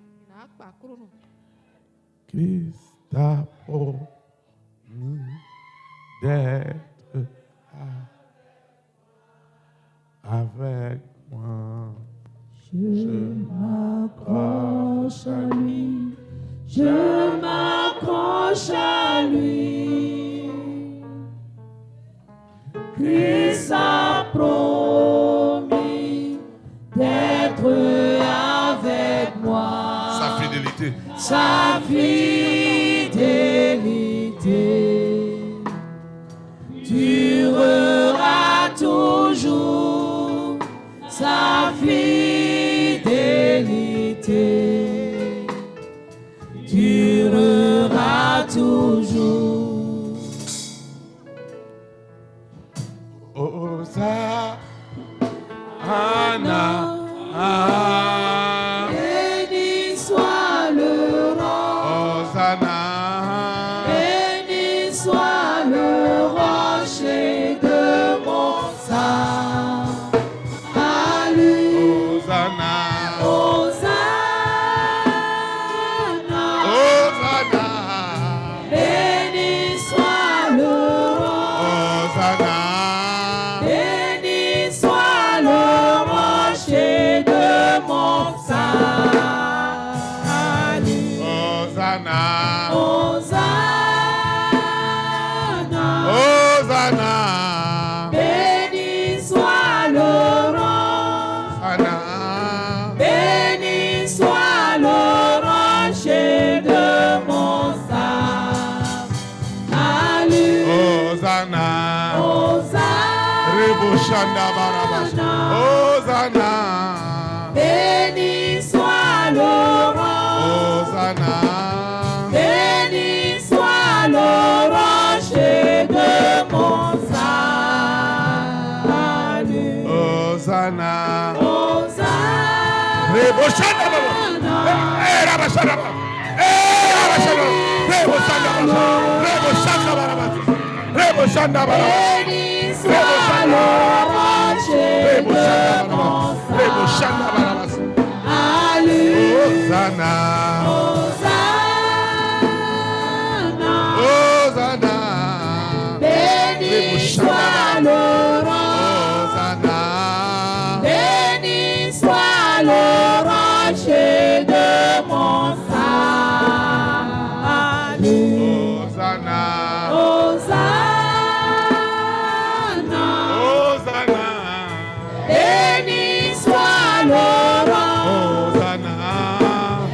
Christ a promis d'être avec moi. Je m'accroche à lui. Je m'accroche à lui. Christ a promis d'être avec moi. Sa fidélité. Sa fidélité durera toujours. Sa fidélité durera toujours. Hosanna. Béni soit le roi. Hosanna. Béni soit le rocher de mon salut. À lui. Hosanna. Hosanna. Hosanna. Béni soit le roi. Hosanna. Béni soit le rocher de mon salut. Hosanna. Hosanna. Hosanna. Béni soit le roi. Hosanna. Béni soit le rocher de mon salut. Hosanna. Rebo Shanda Barabash. Hosanna. Béni soit le roi. Hosanna. Béni soit le rocher de mon salut. Hosanna. Hosanna. Rebo Shanda Barabash. Rabashanda Barabash. Rabashanda. Rebo Shanda Barabash. Rebo Shanda Barabash. Rebo Shanda Barabash. Béni soit le rocher Rebo de Shanda mon Barabash. Rebo Shanda Barabash. salut. Hosanna. Hosanna. Hosanna. Béni soit le roi. Hosanna. Béni soit le rocher de mon salut. Hosanna. Hosanna. Hosanna. Béni soit le roi. Hosanna.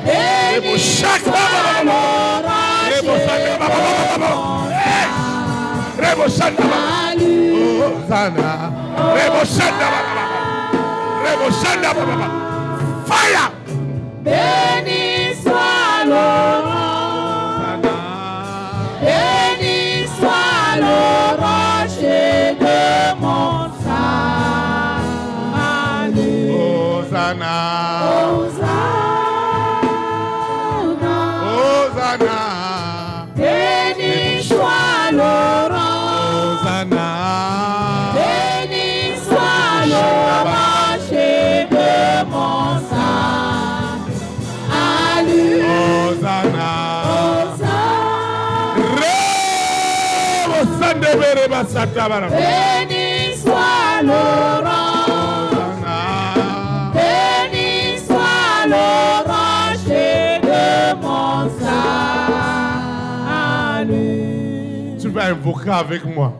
Béni soit le rocher de mon Rebo Shanda Barabash. salut. Hosanna. Rebo Shanda Barabash. Rebo Shanda Barabash. Fire. Béni soit le roi. Hosanna. Béni soit le rocher de mon salut. Hosanna. Hosanna. Hosanna. Béni soit le roi. Hosanna. Béni soit le rocher de mon salut. Hosanna. Hosanna. Rebo Béni soit Laurent. Béni soit Laurent, chez de mon salut. Tu vas invoquer avec moi.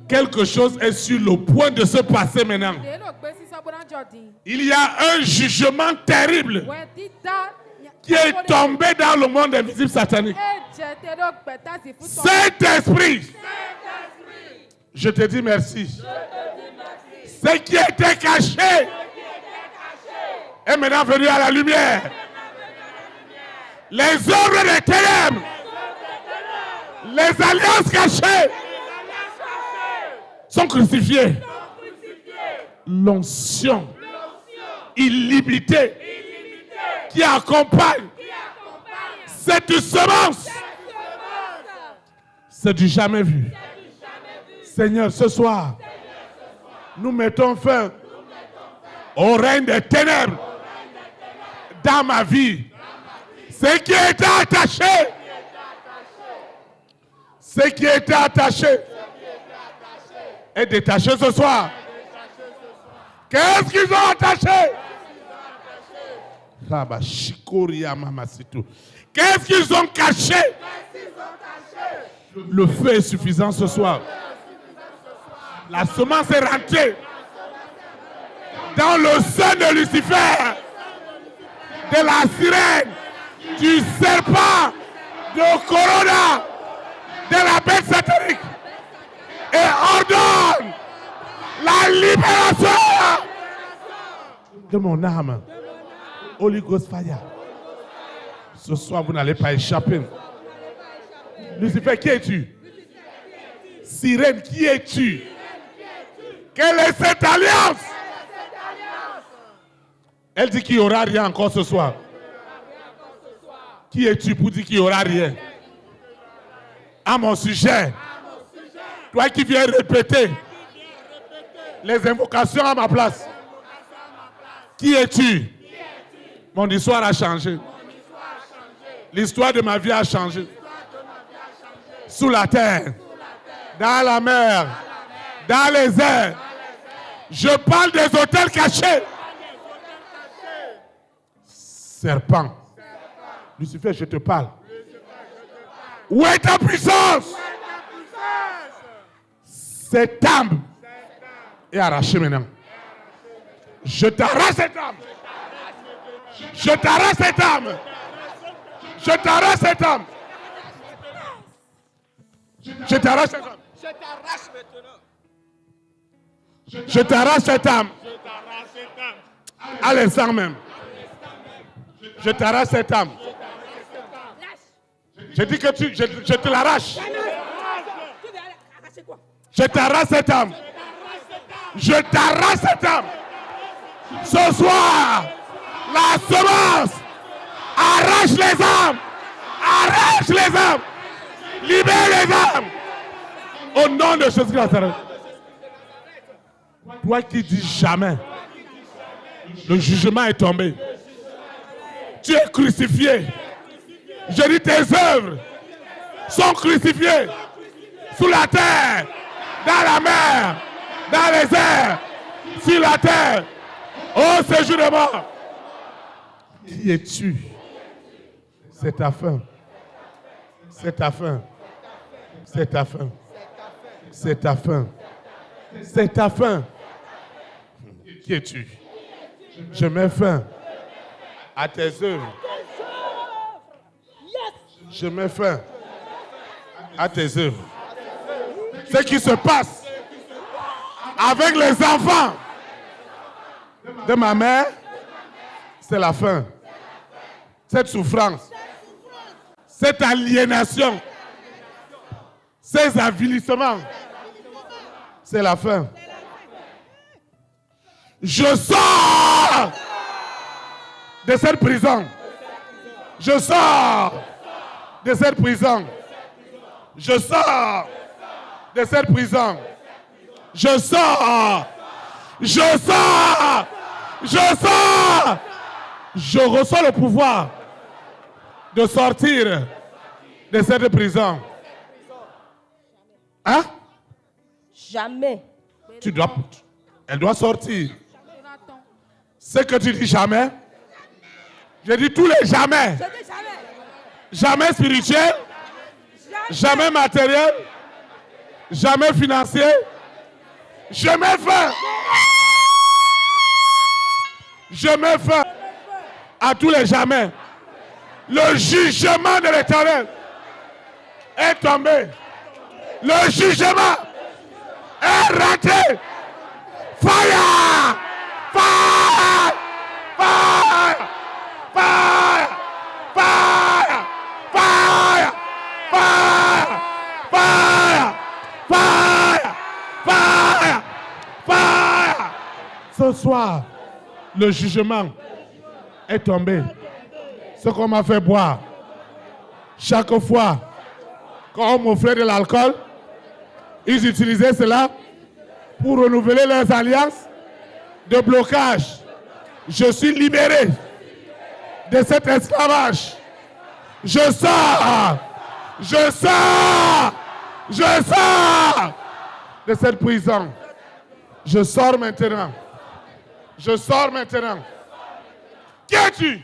Quelque chose est sur le point de se passer maintenant. Il y a un jugement terrible qui est tombé dans le monde invisible satanique. Saint-Esprit, je te dis merci. Ce qui était caché est maintenant venu à la lumière. Les œuvres des ténèbres, les alliances cachées sont crucifiées. L'onction illimitée qui accompagne cette semence, c'est du jamais vu. Seigneur, ce soir, nous mettons fin au règne des ténèbres dans ma vie. Ce qui était attaché, ce qui était attaché est détaché ce soir. Qu'est-ce qu'ils ont attaché? Qu'est-ce qu'ils ont caché? Le feu est suffisant ce soir. La semence est rentrée dans le sein de Lucifer, de la sirène, du serpent, de Corona, de la bête satanique, et ordonne la libération de mon âme. Holy Ghost fire. Ce soir, vous n'allez pas échapper. Lucifer, qui es-tu? Sirène, qui es-tu? Quelle est cette alliance? Elle dit qu'il n'y aura rien encore ce soir. Qui es-tu pour dire qu'il n'y aura rien? À mon sujet. Toi qui viens répéter les invocations à ma place. Qui es-tu? Mon histoire a changé. L'histoire de ma vie a changé. Sous la terre, dans la mer, dans les airs. Je parle des hôtels cachés. Serpent. Lucifer, je te parle. Où est ta puissance? Cette âme est arrachée maintenant. Je t'arrache cette âme. Je t'arrache cette âme. Je t'arrache cette âme. Je t'arrache cette âme. Je t'arrache cette âme. À l'instant même. Je t'arrache cette âme. Je dis que je te l'arrache. Je t'arrache cette âme. Je t'arrache cette âme. Ce soir, la semence arrache les âmes. Arrache les âmes. Libère les âmes. Au nom de Jésus-Christ. Toi qui dis jamais, le jugement est tombé. Tu es crucifié. Je dis tes œuvres sont crucifiées sous la terre, dans la mer, dans les airs, sur la terre. Au séjour de mort. Qui es-tu? C'est ta fin. C'est ta fin. C'est ta fin. C'est ta fin. C'est ta fin. Qui es-tu? Je mets fin à tes œuvres. Je mets fin à tes œuvres. Ce qui se passe avec les enfants de ma mère, c'est la fin. Cette souffrance, cette aliénation, ces avilissements, c'est la fin. Je sors de cette prison. Je sors de cette prison. Je sors de cette prison. Je sors. Je sors. Je sors. Je reçois le pouvoir de sortir de cette prison. Hein? Jamais. Elle doit sortir. Ce que tu dis jamais. Je dis tous les jamais. Jamais spirituel. Jamais matériel. Jamais financier. Jamais faim. Je mets fin à tous les jamais. Le jugement de l'Éternel est tombé. Le jugement est rentré. Fire! Fire! Fire! Fire! Fire! Fire! Fire! Fire! Fire! Fire! Fire! Ce soir, le jugement est tombé. Ce qu'on m'a fait boire, chaque fois quand on m'offrait de l'alcool, ils utilisaient cela pour renouveler leurs alliances de blocage. Je suis libéré de cet esclavage. Je sors de cette prison. Je sors maintenant. Je sors maintenant. Qui es-tu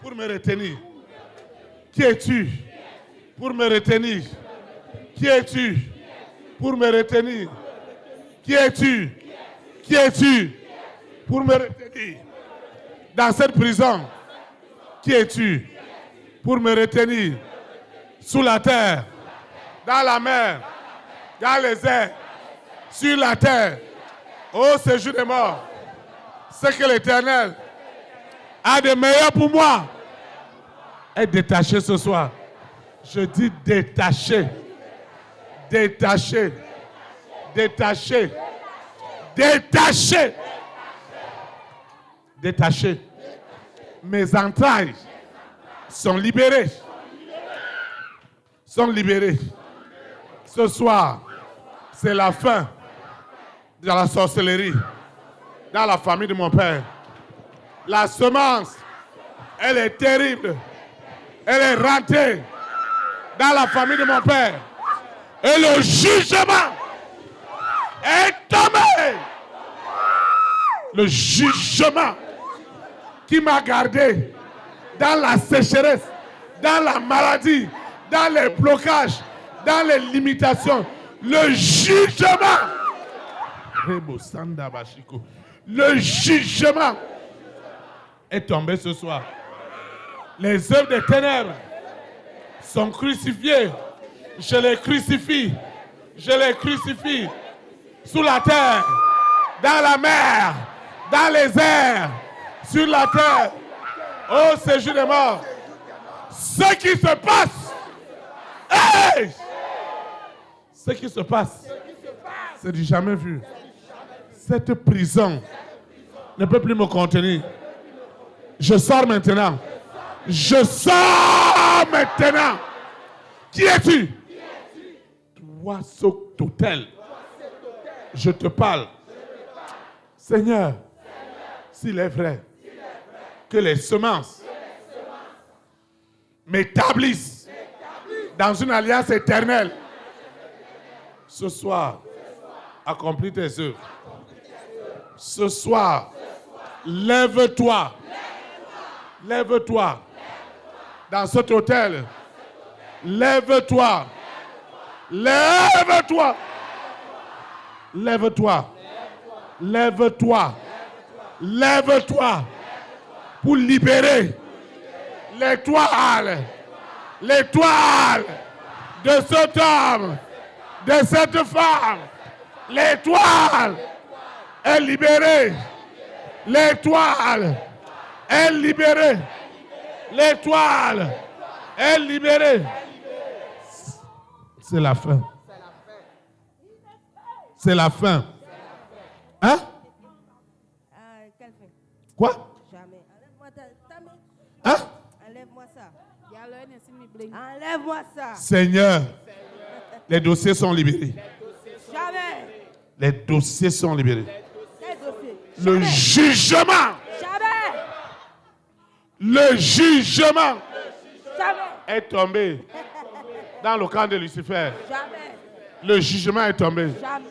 pour me retenir? Qui es-tu pour me retenir? Qui es-tu pour me retenir? Qui es-tu? Qui es-tu pour me retenir? Dans cette prison, qui es-tu pour me retenir? Sous la terre, dans la mer, dans les airs, sur la terre, au séjour des morts. Ce que l'Éternel a de meilleur pour moi est détaché ce soir. Je dis détaché. Détaché. Détaché. Détaché. Détaché. Mes entrailles sont libérées. Sont libérées. Ce soir, c'est la fin de la sorcellerie dans la famille de mon père. La semence, elle est terrible. Elle est rentrée dans la famille de mon père. Et le jugement est tombé. Le jugement qui m'a gardé dans la sécheresse, dans la maladie, dans les blocages, dans les limitations. Le jugement. Le jugement est tombé ce soir. Les œuvres des ténèbres sont crucifiées. Je les crucifie. Je les crucifie. Sous la terre, dans la mer, dans les airs, sur la terre, au séjour des morts. Ce qui se passe, hey! Ce qui se passe, c'est du jamais vu. Cette prison ne peut plus me contenir. Je sors maintenant. Je sors maintenant. Qui es-tu? Toi, ce hôtel. Je te parle. Seigneur, s'il est vrai que les semences m'établissent dans une alliance éternelle, ce soir, accomplis tes œuvres. Ce soir, lève-toi. Lève-toi. Dans cet hôtel. Lève-toi. Lève-toi. Lève-toi. Lève-toi. Lève-toi. Pour libérer l'étoile. L'étoile de cet homme. De cette femme. L'étoile est libérée. L'étoile est libérée. L'étoile est libérée. C'est la fin. C'est la fin. Hein? Quelle fin? Quoi? Jamais. Enlève-moi ta main. Hein? Enlève-moi ça. Enlève-moi ça. Seigneur, les dossiers sont libérés. Jamais. Les dossiers sont libérés. Quel dossier? Le jugement. Jamais. Le jugement Jamais. est tombé dans le camp de Lucifer. Jamais. Le jugement est tombé. Jamais.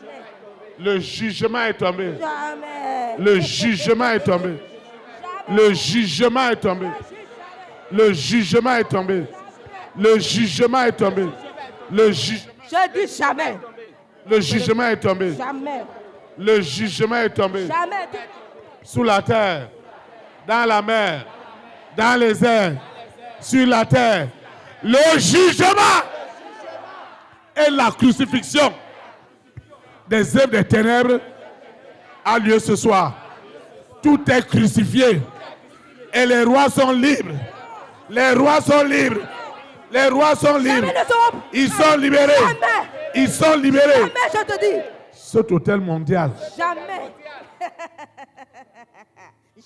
Le jugement est tombé. Jamais. Le jugement est tombé. Le jugement est tombé. Le jugement est tombé. Le jugement est tombé. Le jugement. Je dis jamais. Le jugement est tombé. Jamais. Le jugement est tombé. Jamais. Sous la terre, dans la mer, dans les airs, sur la terre. Le jugement et la crucifixion des œuvres des ténèbres a lieu ce soir. Tout est crucifié. Et les rois sont libres. Les rois sont libres. Les rois sont libres. Ils sont libérés. Jamais. Ils sont libérés. Jamais, je te dis. Cet hôtel mondial. Jamais.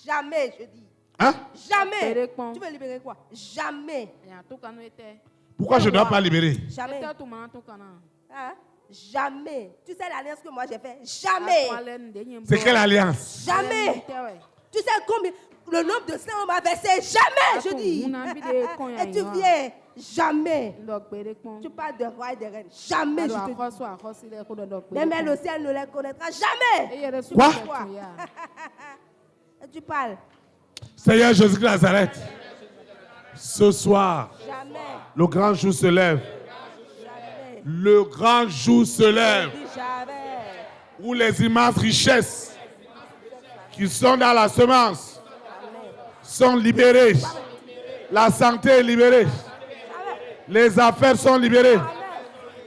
Jamais, je dis. Hein? Jamais. Tu veux libérer quoi? Jamais. Pourquoi je ne dois pas libérer? Jamais. Hein? Jamais. Tu sais l'alliance que moi j'ai faite? Jamais. C'est quelle alliance? Jamais. Tu sais combien le nombre de sang on m'a versé? Jamais, je dis. Et tu viens? Jamais. Tu parles de roi et de reine. Jamais, je te dis. Même le ciel ne les connaîtra jamais. Quoi? Et tu parles? Seigneur Jésus de Nazareth, ce soir, Jamais. le grand jour se lève. Jamais. Le grand jour se lève Jamais. où les immenses richesses qui sont dans la semence sont libérées. La santé est libérée. Les affaires sont libérées.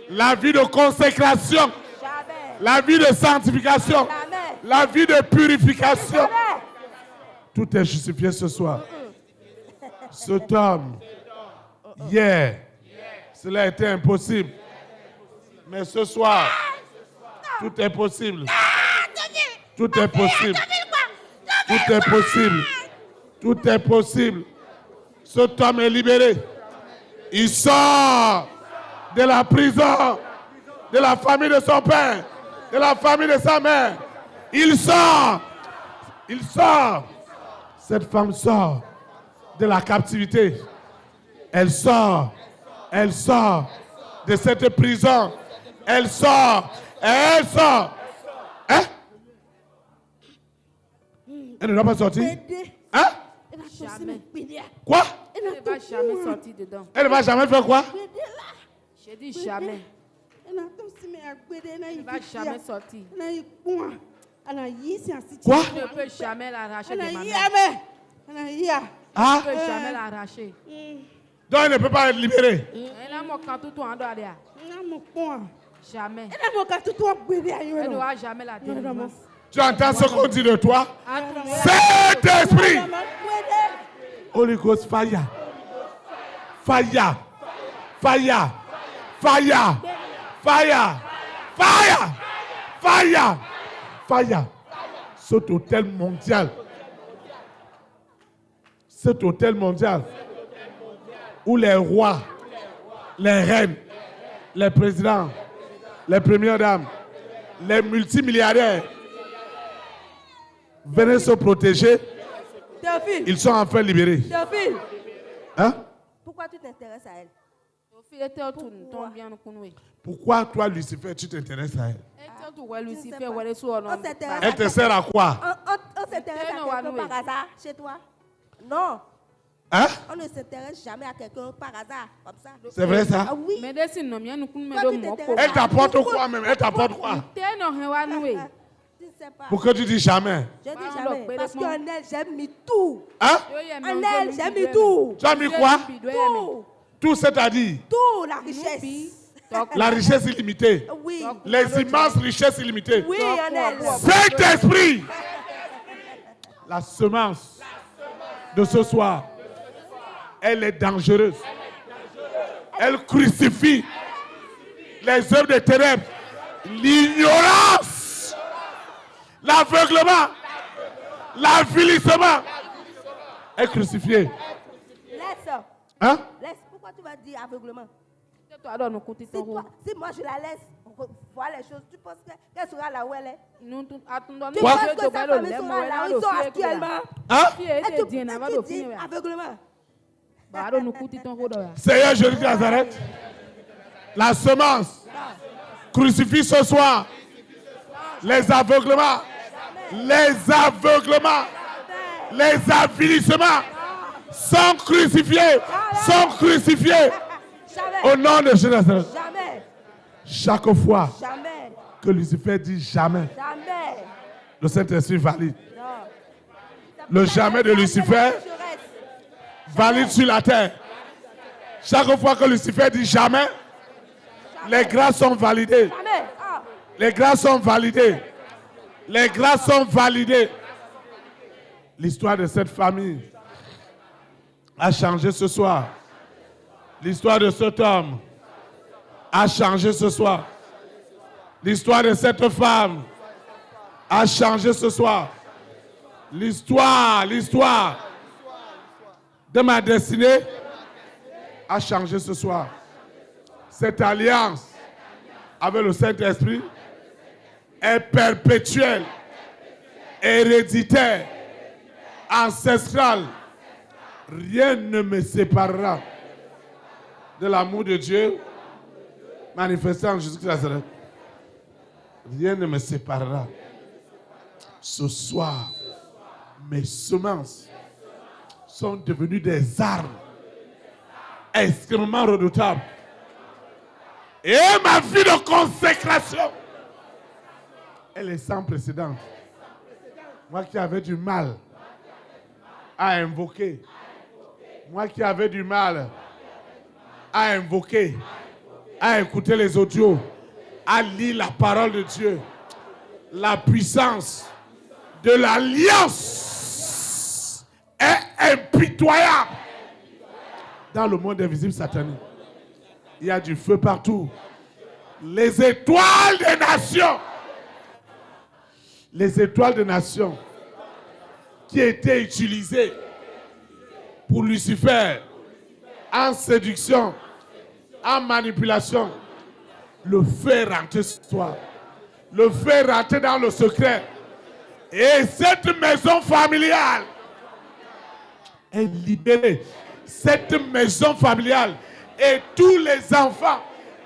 La vie de consécration. Jamais. La vie de sanctification. Jamais. La vie de purification. Jamais. Tout est justifié ce soir. Cet homme, hier, cela était impossible. Mais ce soir, tout est possible. Tout est possible. Tout est possible. Tout est possible. Cet homme est libéré. Il sort de la prison, de la famille de son père, de la famille de sa mère. Il sort. Il sort. Cette femme sort de la captivité. Elle sort. Elle sort de cette prison. Elle sort. Elle sort. Hein? Elle ne doit pas sortir. Hein? Jamais. Quoi? Elle ne va jamais sortir dedans. Elle ne va jamais faire quoi? J'ai dit jamais. Elle ne va jamais sortir. Quoi? Tu ne peux jamais l'arracher de ma main. Ah? Tu ne peux jamais l'arracher. Donc elle ne peut pas être libérée. Jamais. Elle ne va jamais la délivrance. Tu entends ce qu'on dit de toi? Saint-Esprit! Holy Ghost fire. Fire. Fire. Fire. Fire. Fire. Fire. Fire. Cet hôtel mondial. Cet hôtel mondial où les rois, les reines, les présidents, les premières dames, les multimilliardaires venaient se protéger. Théophile. Ils sont enfin libérés. Théophile. Hein? Pourquoi tu t'intéresses à elle? Pourquoi toi, Lucifer, tu t'intéresses à elle? On s'intéresse Elle te sert à quoi? On s'intéresse à quelqu'un par hasard chez toi? Non. Hein? On ne s'intéresse jamais à quelqu'un par hasard, comme ça. C'est vrai ça? Ah oui. Elle t'apporte quoi même? Elle t'apporte quoi? Tu ne sais pas. Pourquoi tu dis jamais? Je dis jamais. Parce qu'en elle, j'ai mis tout. Hein? En elle, j'ai mis tout. Tu as mis quoi? Tout. Tout, c'est-à-dire? Tout, la richesse. La richesse illimitée. Oui. Les immenses richesses illimitées. Oui, en elle. Saint-Esprit! La semence de ce soir, elle est dangereuse. Elle crucifie les œuvres des ténèbres, l'ignorance, l'aveuglement, l'avilissement. Elle est crucifiée. Laisse. Hein? Laisse. Pourquoi tu vas dire aveuglement? Si moi je la laisse voir les choses, tu penses qu'elle sera là où elle est? Tu Quoi? penses que sa famille sera là où ils sont actuellement? Hein? Et tu dis aveuglement. Seigneur Jésus de Nazareth, la semence crucifie ce soir. Les aveuglements. Les aveuglements. Les avilissements sont crucifiés. Sont crucifiés. Au nom de Jésus. Chaque fois que Lucifer dit jamais, le Saint-Esprit valide. Le jamais de Lucifer valide sur la terre. Chaque fois que Lucifer dit jamais, les grâces sont validées. Les grâces sont validées. Les grâces sont validées. L'histoire de cette famille a changé ce soir. L'histoire de cet homme a changé ce soir. L'histoire de cette femme a changé ce soir. L'histoire de ma destinée a changé ce soir. Cette alliance avec le Saint-Esprit est perpétuelle, héréditaire, ancestrale. Rien ne me séparera de l'amour de Dieu manifesté en Jésus-Christ de Nazareth. Rien ne me séparera. Ce soir, mes semences sont devenues des armes extrêmement redoutables. Et ma vie de consécration, elle est sans précédent. Moi qui avais du mal à invoquer, moi qui avais du mal à invoquer, à écouter les audios, à lire la parole de Dieu, la puissance de l'alliance est impitoyable. Dans le monde invisible satanique, il y a du feu partout. Les étoiles des nations, les étoiles des nations qui étaient utilisées pour Lucifer en séduction, en manipulation, le feu est rentré ce soir. Le feu est rentré dans le secret. Et cette maison familiale est libérée. Cette maison familiale et tous les enfants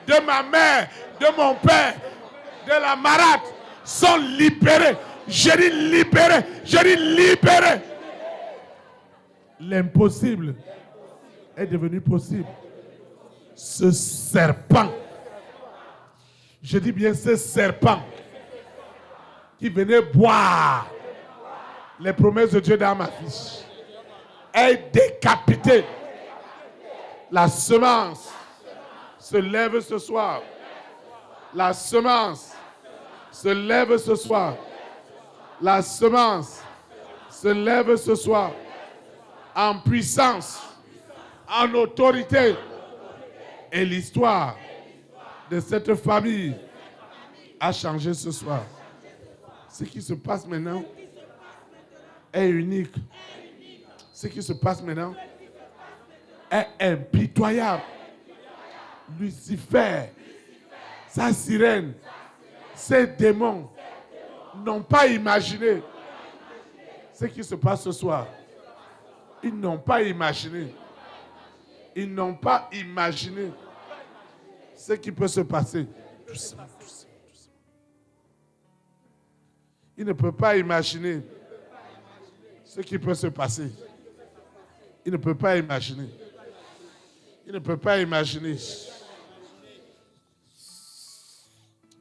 de ma mère, de mon père, de la marade sont libérés. Je dis libérés. Je dis libérés. L'impossible est devenu possible. Ce serpent, je dis bien ce serpent qui venait boire les promesses de Dieu dans ma fiche, est décapité. La semence se lève ce soir. La semence se lève ce soir. La semence se lève ce soir. En puissance, en autorité. Et l'histoire de cette famille a changé ce soir. Ce qui se passe maintenant est unique. Ce qui se passe maintenant est impitoyable. Lucifer, sa sirène, ses démons n'ont pas imaginé ce qui se passe ce soir. Ils n'ont pas imaginé. Ils n'ont pas imaginé ce qui peut se passer. Doucement, doucement, doucement. Ils ne peuvent pas imaginer ce qui peut se passer. Ils ne peuvent pas imaginer. Ils ne peuvent pas imaginer.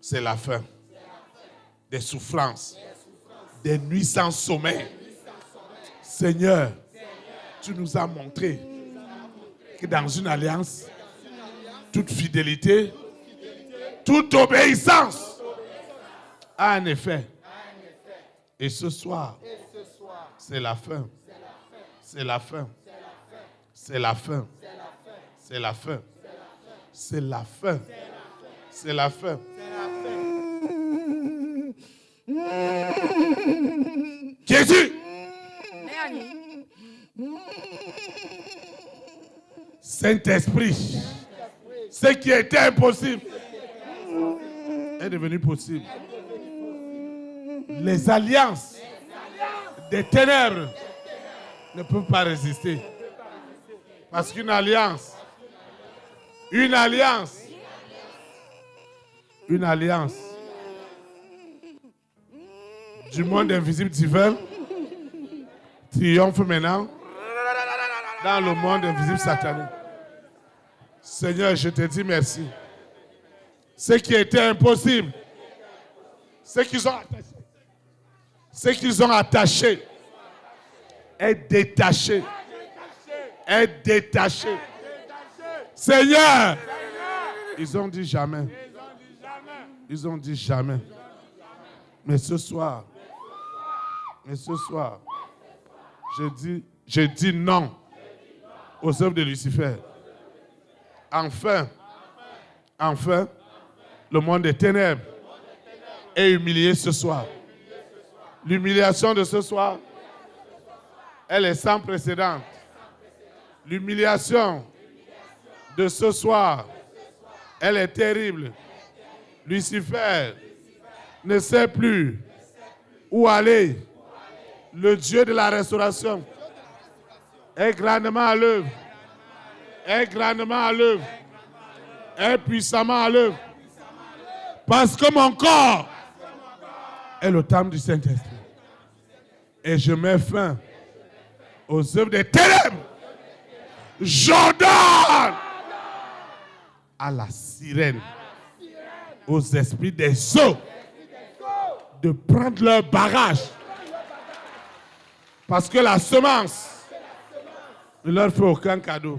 C'est la fin. Des souffrances. Des nuits sans sommeil. Seigneur, tu nous as montré que dans une alliance, toute fidélité, toute obéissance a un effet. Et ce soir, c'est la fin. C'est la fin. C'est la fin. C'est la fin. C'est la fin. C'est la fin. Jésus. Saint-Esprit, ce qui était impossible est devenu possible. Les alliances des ténèbres ne peuvent pas résister. Parce qu'une alliance Une alliance du monde invisible divin triomphe maintenant dans le monde invisible satanique. Seigneur, je te dis merci. Ce qui était impossible, ce qu'ils ont attaché est détaché. Est détaché. Seigneur, ils ont dit jamais. Ils ont dit jamais. Mais ce soir, je dis non aux œuvres de Lucifer. Enfin, le monde des ténèbres est humilié ce soir. L'humiliation de ce soir, elle est sans précédent. L'humiliation de ce soir, elle est terrible. Lucifer ne sait plus où aller. Le Dieu de la restauration est grandement à l'œuvre. Est grandement à l'œuvre. Est puissamment à l'œuvre. Parce que mon corps est le temple du Saint-Esprit. Et je mets fin aux œuvres des ténèbres. J'ordonne à la sirène, aux esprits des eaux, de prendre leur barrage. Parce que la semence ne leur fait aucun cadeau.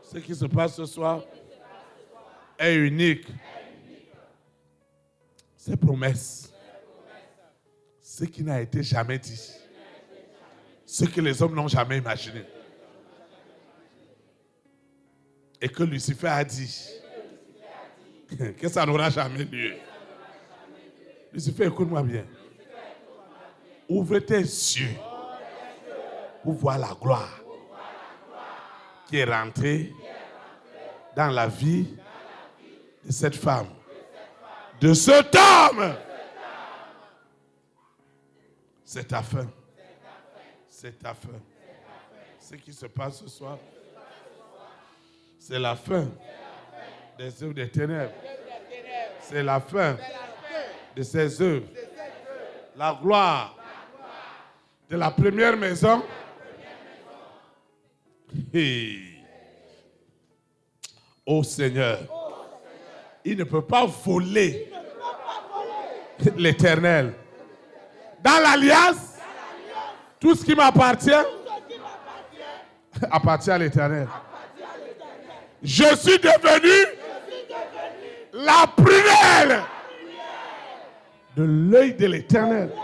Ce qui se passe ce soir est unique. Ces promesses, ce qui n'a été jamais dit, ce que les hommes n'ont jamais imaginé, et que Lucifer a dit, que ça n'aura jamais lieu. Lucifer, écoute-moi bien. Ouvre tes yeux pour voir la gloire qui est rentrée dans la vie de cette femme, de cet homme. C'est ta fin. C'est ta fin. Ce qui se passe ce soir, c'est la fin des œuvres des ténèbres. C'est la fin de ces œuvres. La gloire de la première maison. Oh Seigneur, il ne peut pas voler l'Éternel. Dans l'alliance, tout ce qui m'appartient appartient à l'Éternel. Je suis devenu la prunelle de l'œil de l'Éternel.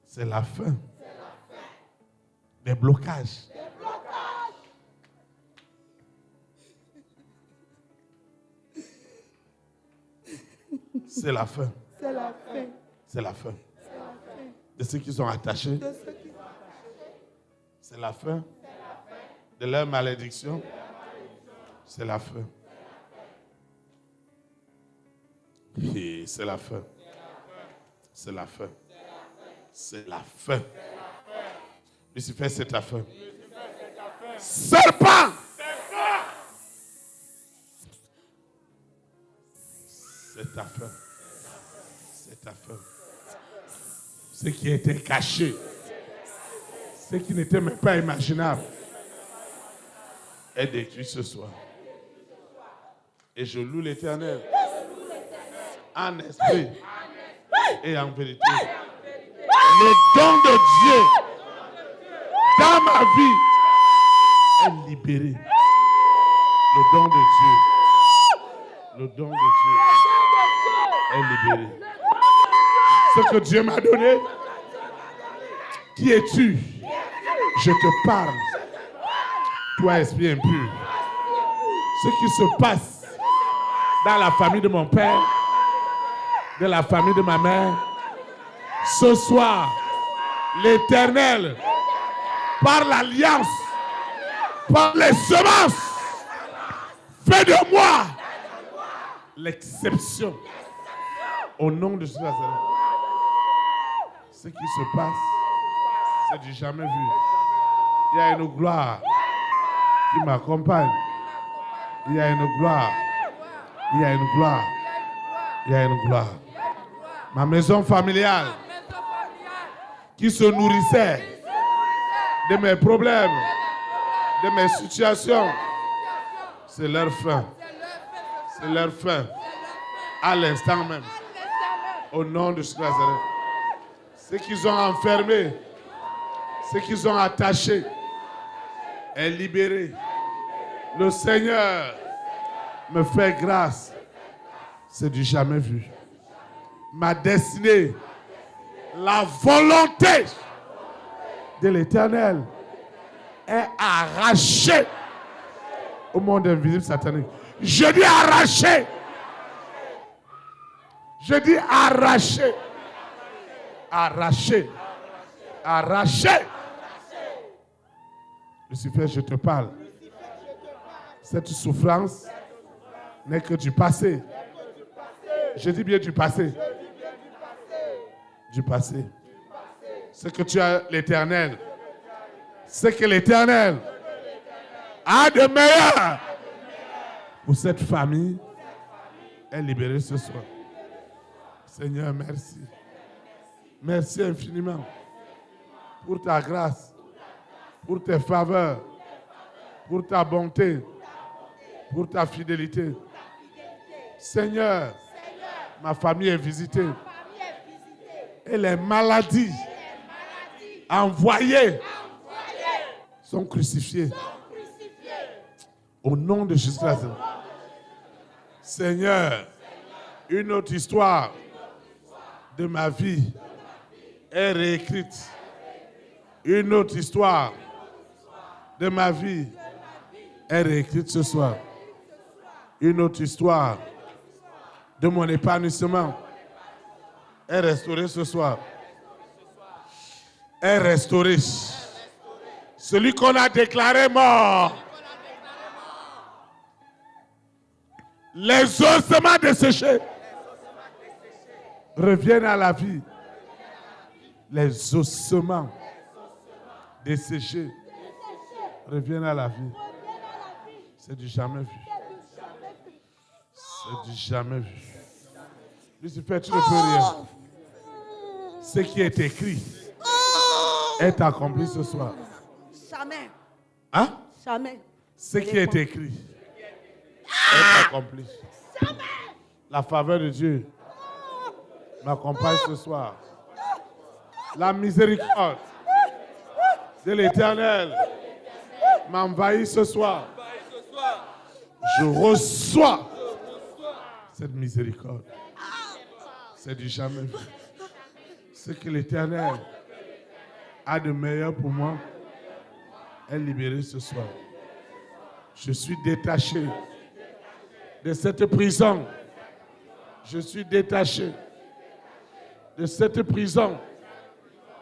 C'est la fin des blocages. C'est la fin. C'est la fin. C'est la fin. De ceux qui sont attachés. C'est la fin. De leur malédiction. C'est la fin. Et c'est la fin. C'est la fin. C'est la fin. Lucifer, c'est ta fin. Serpent! C'est ta fin. C'est ta fin. Ce qui était caché, ce qui n'était même pas imaginable, est détruit ce soir. Et je loue l'Éternel en esprit et en vérité. Le don de Dieu dans ma vie est libéré. Le don de Dieu. Le don de Dieu est libéré. Ce que Dieu m'a donné, qui es-tu? Je te parle. Toi, esprit impur. Ce qui se passe dans la famille de mon père, de la famille de ma mère, ce soir, l'Éternel, par l'alliance, par les semences, fait de moi l'exception. Au nom de Jésus. Ce qui se passe, c'est du jamais vu. Il y a une gloire qui m'accompagne, Il y a une gloire. Il y a une gloire. Il y a une gloire. Ma maison familiale qui se nourrissait de mes problèmes, de mes situations, c'est leur fin. C'est leur fin. À l'instant même. Au nom de Jésus Nazareth. Ce qu'ils ont enfermé, ce qu'ils ont attaché est libéré. Le Seigneur me fait grâce. C'est du jamais vu. Ma destinée, la volonté de l'Éternel est arrachée au monde invisible satanique. Je dis arraché. Je dis arraché. Arraché. Arraché. Lucifer, je te parle. Cette souffrance n'est que du passé. Je dis bien du passé. Du passé. Ce que tu as, l'Éternel. Ce que l'Éternel a de meilleur pour cette famille est libérée ce soir. Seigneur, merci. Merci infiniment pour ta grâce, pour tes faveurs, pour ta bonté, pour ta fidélité. Seigneur, ma famille est visitée. Et les maladies envoyées sont crucifiées. Au nom de Jésus. Seigneur, une autre histoire de ma vie est réécrite. Une autre histoire de ma vie est réécrite ce soir. Une autre histoire de mon épanouissement est restaurée ce soir. Est restaurée. Celui qu'on a déclaré mort. Les ossements desséchés reviennent à la vie. Les ossements desséchés reviennent à la vie. C'est du jamais vu. C'est du jamais vu. Lucifer, tu ne peux rien. Ce qui est écrit est accompli ce soir. Jamais. Hein? Jamais. Ce qui est écrit est accompli. Jamais. La faveur de Dieu m'accompagne ce soir. La miséricorde de l'Éternel m'envahit ce soir. Je reçois cette miséricorde. C'est du jamais vu. Ce que l'Éternel a de meilleur pour moi est libéré ce soir. Je suis détaché de cette prison. Je suis détaché de cette prison.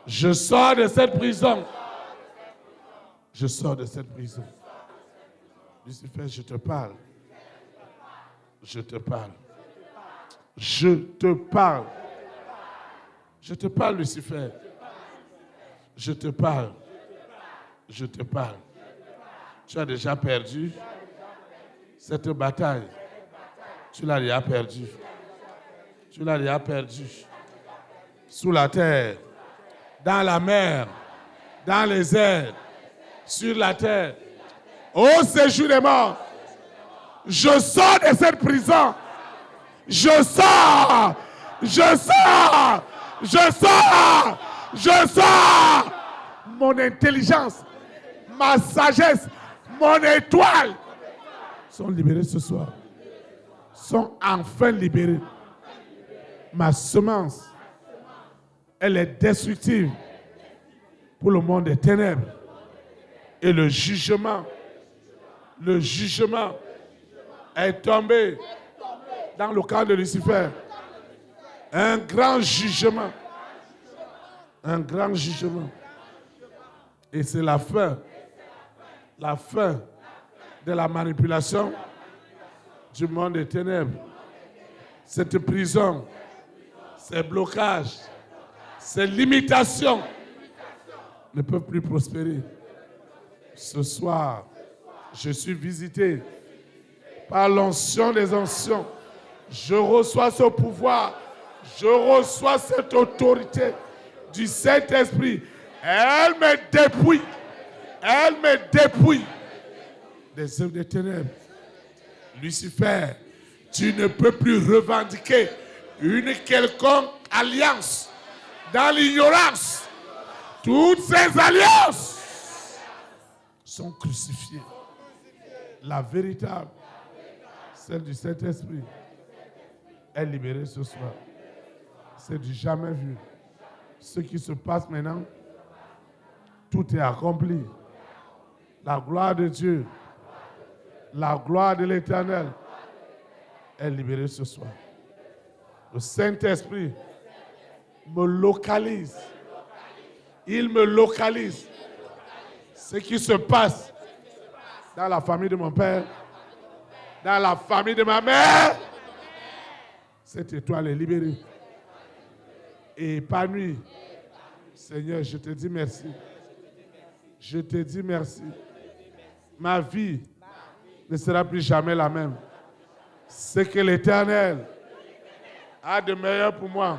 Je sors de cette prison. Je sors de cette prison. Lucifer, je te parle. Je te parle. Je te parle. Je te parle, Lucifer. Je te parle. Je te parle. Tu as déjà perdu cette bataille. Tu l'as déjà perdu. Tu l'as déjà perdu. Sous la terre, dans la mer, dans les airs, sur la terre. Au séjour des morts, je sors de cette prison. Je sors. Je sors. Je sors. Je sors. Mon intelligence, ma sagesse, mon étoile sont libérés ce soir. Sont enfin libérés. Ma semence, elle est destructive pour le monde des ténèbres. Et le jugement est tombé dans le camp de Lucifer. Un grand jugement. Un grand jugement. Et c'est la fin de la manipulation du monde des ténèbres. Cette prison, ces blocages, ces limitations ne peuvent plus prospérer. Ce soir, je suis visité par l'onction des onctions. Je reçois ce pouvoir. Je reçois cette autorité du Saint-Esprit. Elle me dépouille. Elle me dépouille des œuvres des ténèbres. Lucifer, tu ne peux plus revendiquer une quelconque alliance dans l'ignorance. Toutes ces alliances sont crucifiées. La véritable, celle du Saint-Esprit, est libérée ce soir. C'est du jamais vu. Ce qui se passe maintenant, tout est accompli. La gloire de Dieu, la gloire de l'Éternel est libérée ce soir. Le Saint-Esprit me localise. Il me localise. Ce qui se passe dans la famille de mon père, dans la famille de ma mère, cette étoile est libérée et épanouie. Seigneur, je te dis merci. Je te dis merci. Ma vie ne sera plus jamais la même. Ce que l'Éternel a de meilleur pour moi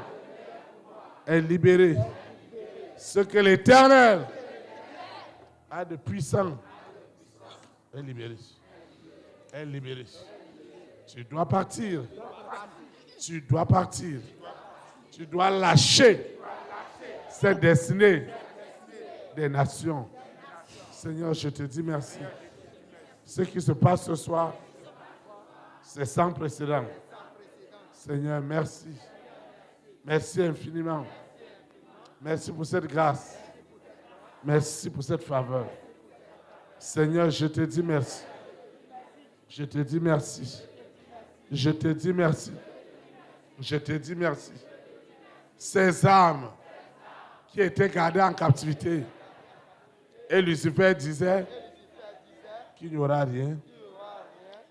est libéré. Ce que l'Éternel a de puissant est libéré. Est libéré. Tu dois partir. Tu dois partir. Tu dois lâcher cette destinée des nations. Seigneur, je te dis merci. Ce qui se passe ce soir, c'est sans précédent. Seigneur, merci. Merci infiniment. Merci pour cette grâce. Merci pour cette faveur. Seigneur, je te dis merci. Je te dis merci. Je te dis merci. Je te dis merci. Ces âmes qui étaient gardées en captivité. Et Lucifer disait qu'il n'y aura rien.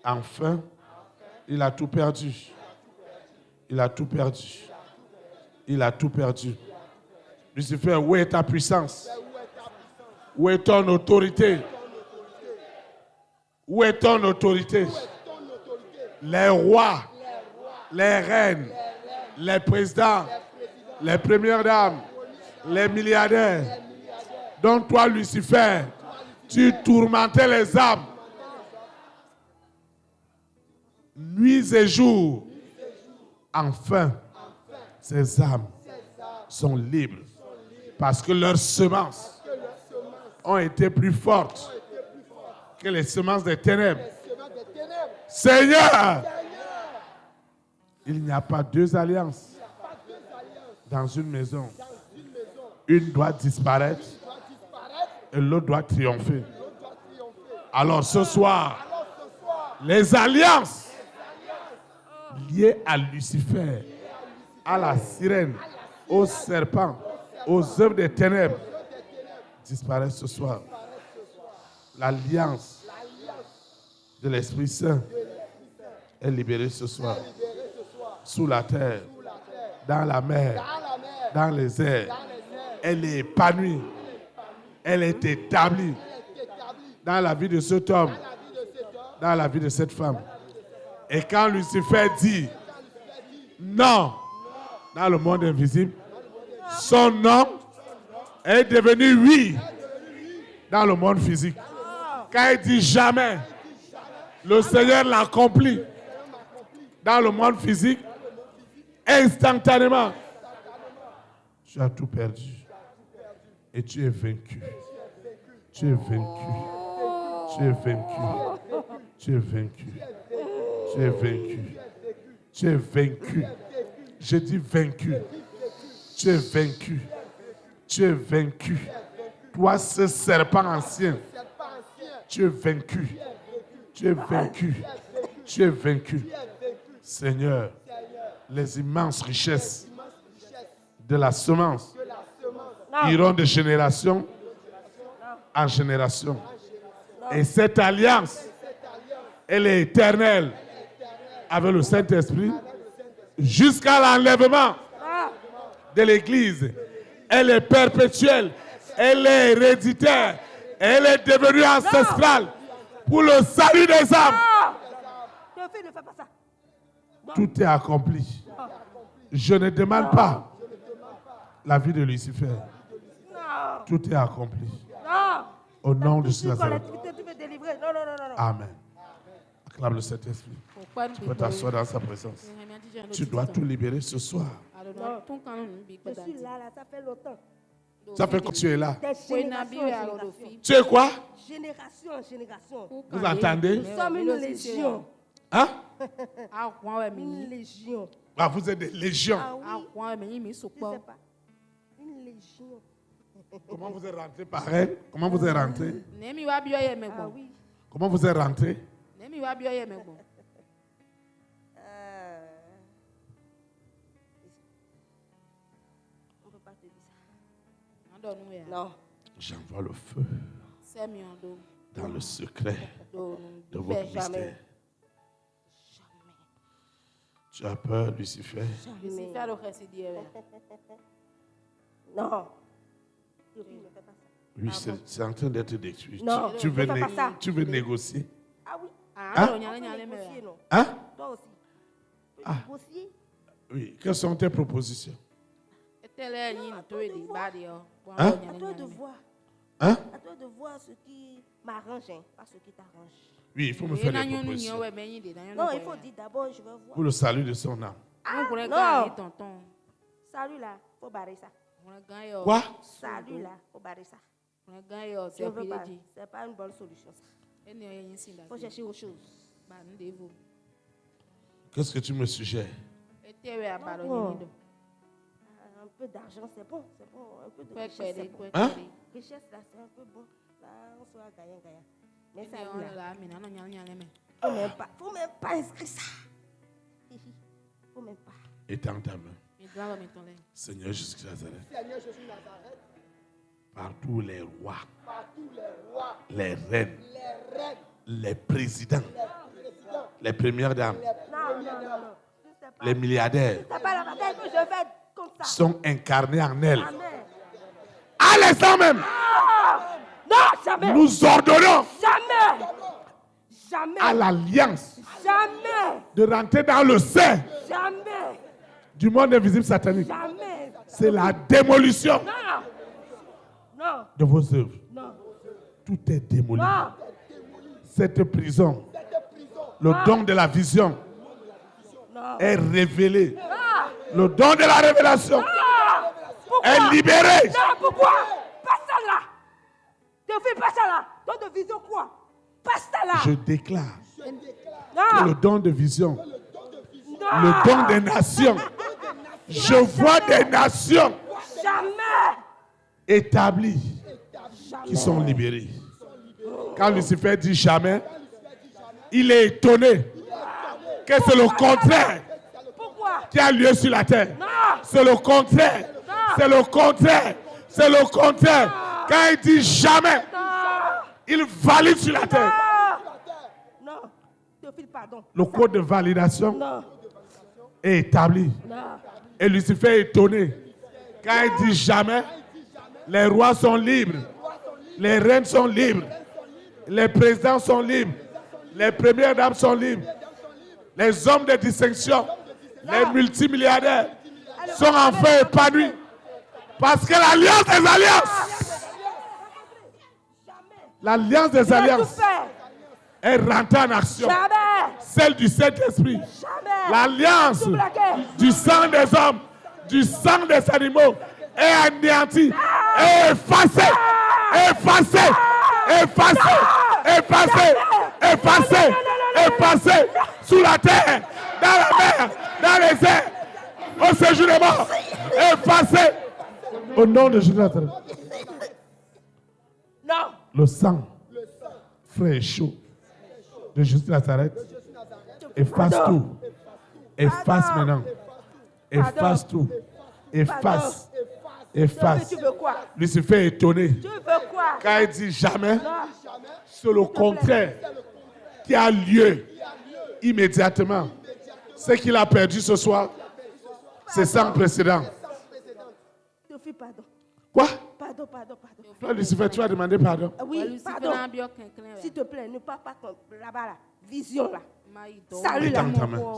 Enfin, il a tout perdu. Il a tout perdu. Il a tout perdu. Lucifer, où est ta puissance? Où est ton autorité? Où est ton autorité? Les rois, les reines, les présidents, les premières dames, les milliardaires, dont toi, Lucifer, tu tourmentais les âmes. Nuit et jour. Enfin, ces âmes sont libres parce que leurs semences ont été plus fortes que les semences des ténèbres. Seigneur, il n'y a pas deux alliances dans une maison. Une doit disparaître et l'autre doit triompher. Alors ce soir, les alliances liées à Lucifer, à la sirène, au serpent, aux œuvres des ténèbres disparaissent ce soir. L'alliance de l'Esprit Saint est libérée ce soir. Sous la terre, dans la mer, dans les airs. Elle est épanouie. Elle est établie dans la vie de cet homme, dans la vie de cette femme. Et quand Lucifer dit non dans le monde invisible, son nom est devenu oui dans le monde physique. Quand il dit jamais, le Seigneur l'accomplit dans le monde physique, instantanément. Tu as tout perdu. Et tu es vaincu. Tu es vaincu. Tu es vaincu. Tu es vaincu. Tu es vaincu. Tu es vaincu. Je dis vaincu. Tu es vaincu. Tu es vaincu. Toi, ce serpent ancien, tu es vaincu. Tu es vaincu. Tu es vaincu. Seigneur, les immenses richesses de la semence iront de génération en génération. Et cette alliance, elle est éternelle avec le Saint-Esprit jusqu'à l'enlèvement de l'Église. Elle est perpétuelle, elle est héréditaire, elle est devenue ancestrale pour le salut des âmes. ne fais pas ça. Tout est accompli. Je ne demande pas la vie de Lucifer. Tout est accompli. Au nom de Jésus. Amen. Acclame le Saint-Esprit. Tu peux t'asseoir dans sa présence. Tu dois tout libérer ce soir. Je suis là, ça fait longtemps. Ça fait que tu es là. Tu es quoi? Génération en génération. Vous entendez? Nous sommes une légion. Hein? Une légion. Ah, vous êtes des légions. Ah oui. Je sais pas. Une légion. Comment vous êtes rentré par elle? Comment vous êtes rentré? Ah oui. Comment vous êtes rentré? On ne peut pas te dire ça. Non. J'envoie le feu dans le secret de votre mystère. Tu as peur, Lucifer? Non. Oui, c'est en train d'être détruit. Non, tu veux négocier? Ah oui. Hein? Hein? Toi aussi. Négocier? Oui. Quelles sont tes propositions? Hein? À toi de voir. Hein? À toi de voir ce qui m'arrange, pas ce qui t'arrange. Oui, il faut me faire des propositions. Non, il faut dire d'abord, je veux voir. Pour le salut de son âme. Non. Salut là, faut barrer ça. Quoi? Salut là, faut barrer ça. Je ne veux pas. C'est pas une bonne solution ça. Il faut chercher autre chose. Qu'est-ce que tu me suggères? Un peu d'argent, c'est bon. C'est bon. Un peu de richesse, c'est bon. Hein? Richesse là, c'est un peu bon. Là, on sera gagnant. Mais ça là. Faut même pas inscrire ça. Faut même pas. Étends ta main. Seigneur Jésus Nazareth. Partout les rois, les reines, les présidents, les premières dames, les milliardaires C'est pas la bataille que je fais comme ça. sont incarnés en elle. À l'instant même, Non, jamais. nous ordonnons Jamais. Jamais. à l'alliance Jamais. de rentrer dans le sein Jamais. du monde invisible satanique. Jamais. C'est la démolition Non. de vos œuvres. Non. Tout est démoli. Non. Cette prison, le don de la vision est révélé. Le don de la révélation est libéré. Non, pourquoi? Pas ça là. Théophile, pas ça là. Don de vision quoi? Pas ça là. Je déclare que Non. le don de vision, le don des nations, je vois des nations Jamais. établies qui sont libérées. Quand Lucifer dit jamais, il est étonné que c'est le contraire Pourquoi? qui a lieu sur la terre. Non. C'est le contraire. C'est le contraire. C'est le contraire. Quand il dit jamais, il valide sur la terre. Non. Théophile, pardon. Le code de validation Non. est établi. Non. Et Lucifer est étonné. Quand il dit jamais, les rois sont libres. Les reines sont libres. Les présidents sont libres. Les premières dames sont libres. Les hommes de distinction, les multimilliardaires sont enfin épanouis. Parce que l'alliance des alliances, l'alliance des alliances est rentrée en action. Jamais. Celle du Saint-Esprit. Jamais. L'alliance du sang des hommes, du sang des animaux est anéantie, est effacée, effacée, effacée, effacée, effacée, effacée, sous la terre, dans la mer, dans les airs, au séjour des morts, effacée. Au nom de Jésus Nazareth. Non. Le sang frais et chaud de Jésus Nazareth efface tout. Efface maintenant. Efface tout. Efface. Efface. Tu veux quoi? Lucifer est étonné. Tu veux quoi? Quand il dit jamais, c'est le contraire qui a lieu immédiatement. Ce qu'il a perdu ce soir, c'est sans précédent. Théophile, pardon. Quoi? Pardon. Lucifer, tu as demandé pardon. Oui, pardon. S'il te plaît, ne pars pas comme là-bas là. vision là. Salut là.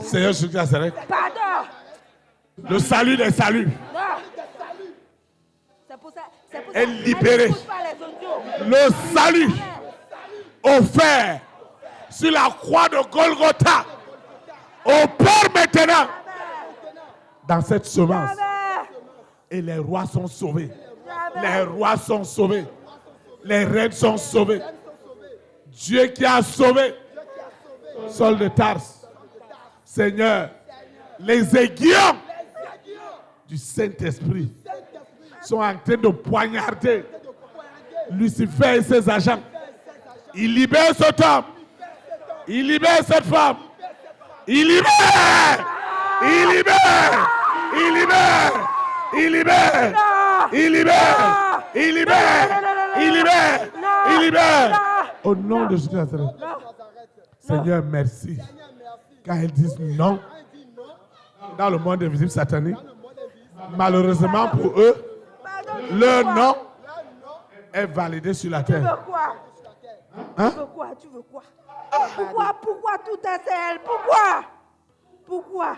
Seigneur Jésus de Nazareth. Pardon. Le salut des saluts. Non. C'est pour ça. Est libéré. Le salut offert sur la croix de Golgotha opère maintenant dans cette semence. Et les rois sont sauvés. Les rois sont sauvés. Les reines sont sauvées. Dieu qui a sauvé Saul de Tarse. Seigneur, les aiguillons du Saint-Esprit sont en train de poignarder Lucifer et ses agents. Il libère cet homme. Il libère cette femme. Il libère. Il libère. Il libère. Il libère. Il libère. Il libère. Il libère. Il libère. Au nom de Jésus. Seigneur, merci. Quand ils disent non, dans le monde invisible satanique, malheureusement pour eux, leur nom est validé sur la terre. Tu veux quoi? Hein? Tu veux quoi? Tu veux quoi? Pourquoi tout est seul? Pourquoi?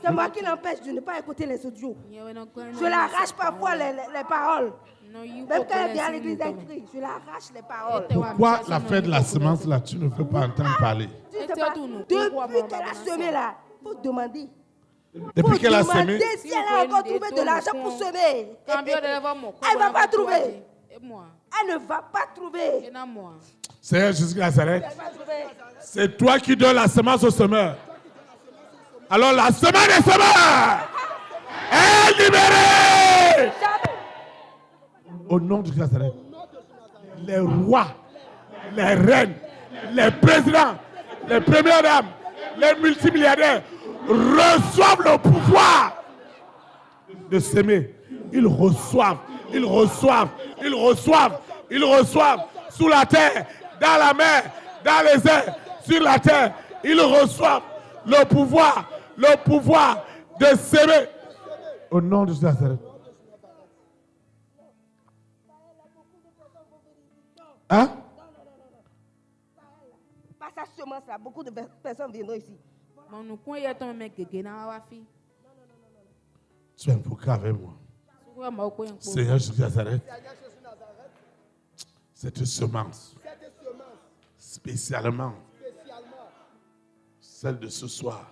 C'est moi qui l'empêche de ne pas écouter les audios. Je l'arrache parfois les paroles. Même quand elle vient à l'église d'écrit, je l'arrache les paroles. Pourquoi la fête de la semence là, tu ne veux pas entendre parler? Depuis qu'elle a semé là, il faut demander. Depuis qu'elle a semé, si elle a encore trouvé de l'argent pour semer, elle ne va pas trouver. Elle ne va pas trouver. Seigneur Jésus de Nazareth, c'est toi qui donnes la semence au semeur. Alors la semence des semeurs est libérée. Au nom de Nazareth, les rois, les reines, les présidents, les premières dames, les multimilliardaires reçoivent le pouvoir de s'aimer. Ils reçoivent sous la terre, dans la mer, dans les airs, sur la terre. Ils reçoivent le pouvoir de s'aimer. Au nom de Nazareth. Hein? Par sa semence là, beaucoup de personnes viendront ici. Tu es un peu grave avec moi. Seigneur Jésus de Nazareth, cette semence, spécialement celle de ce soir,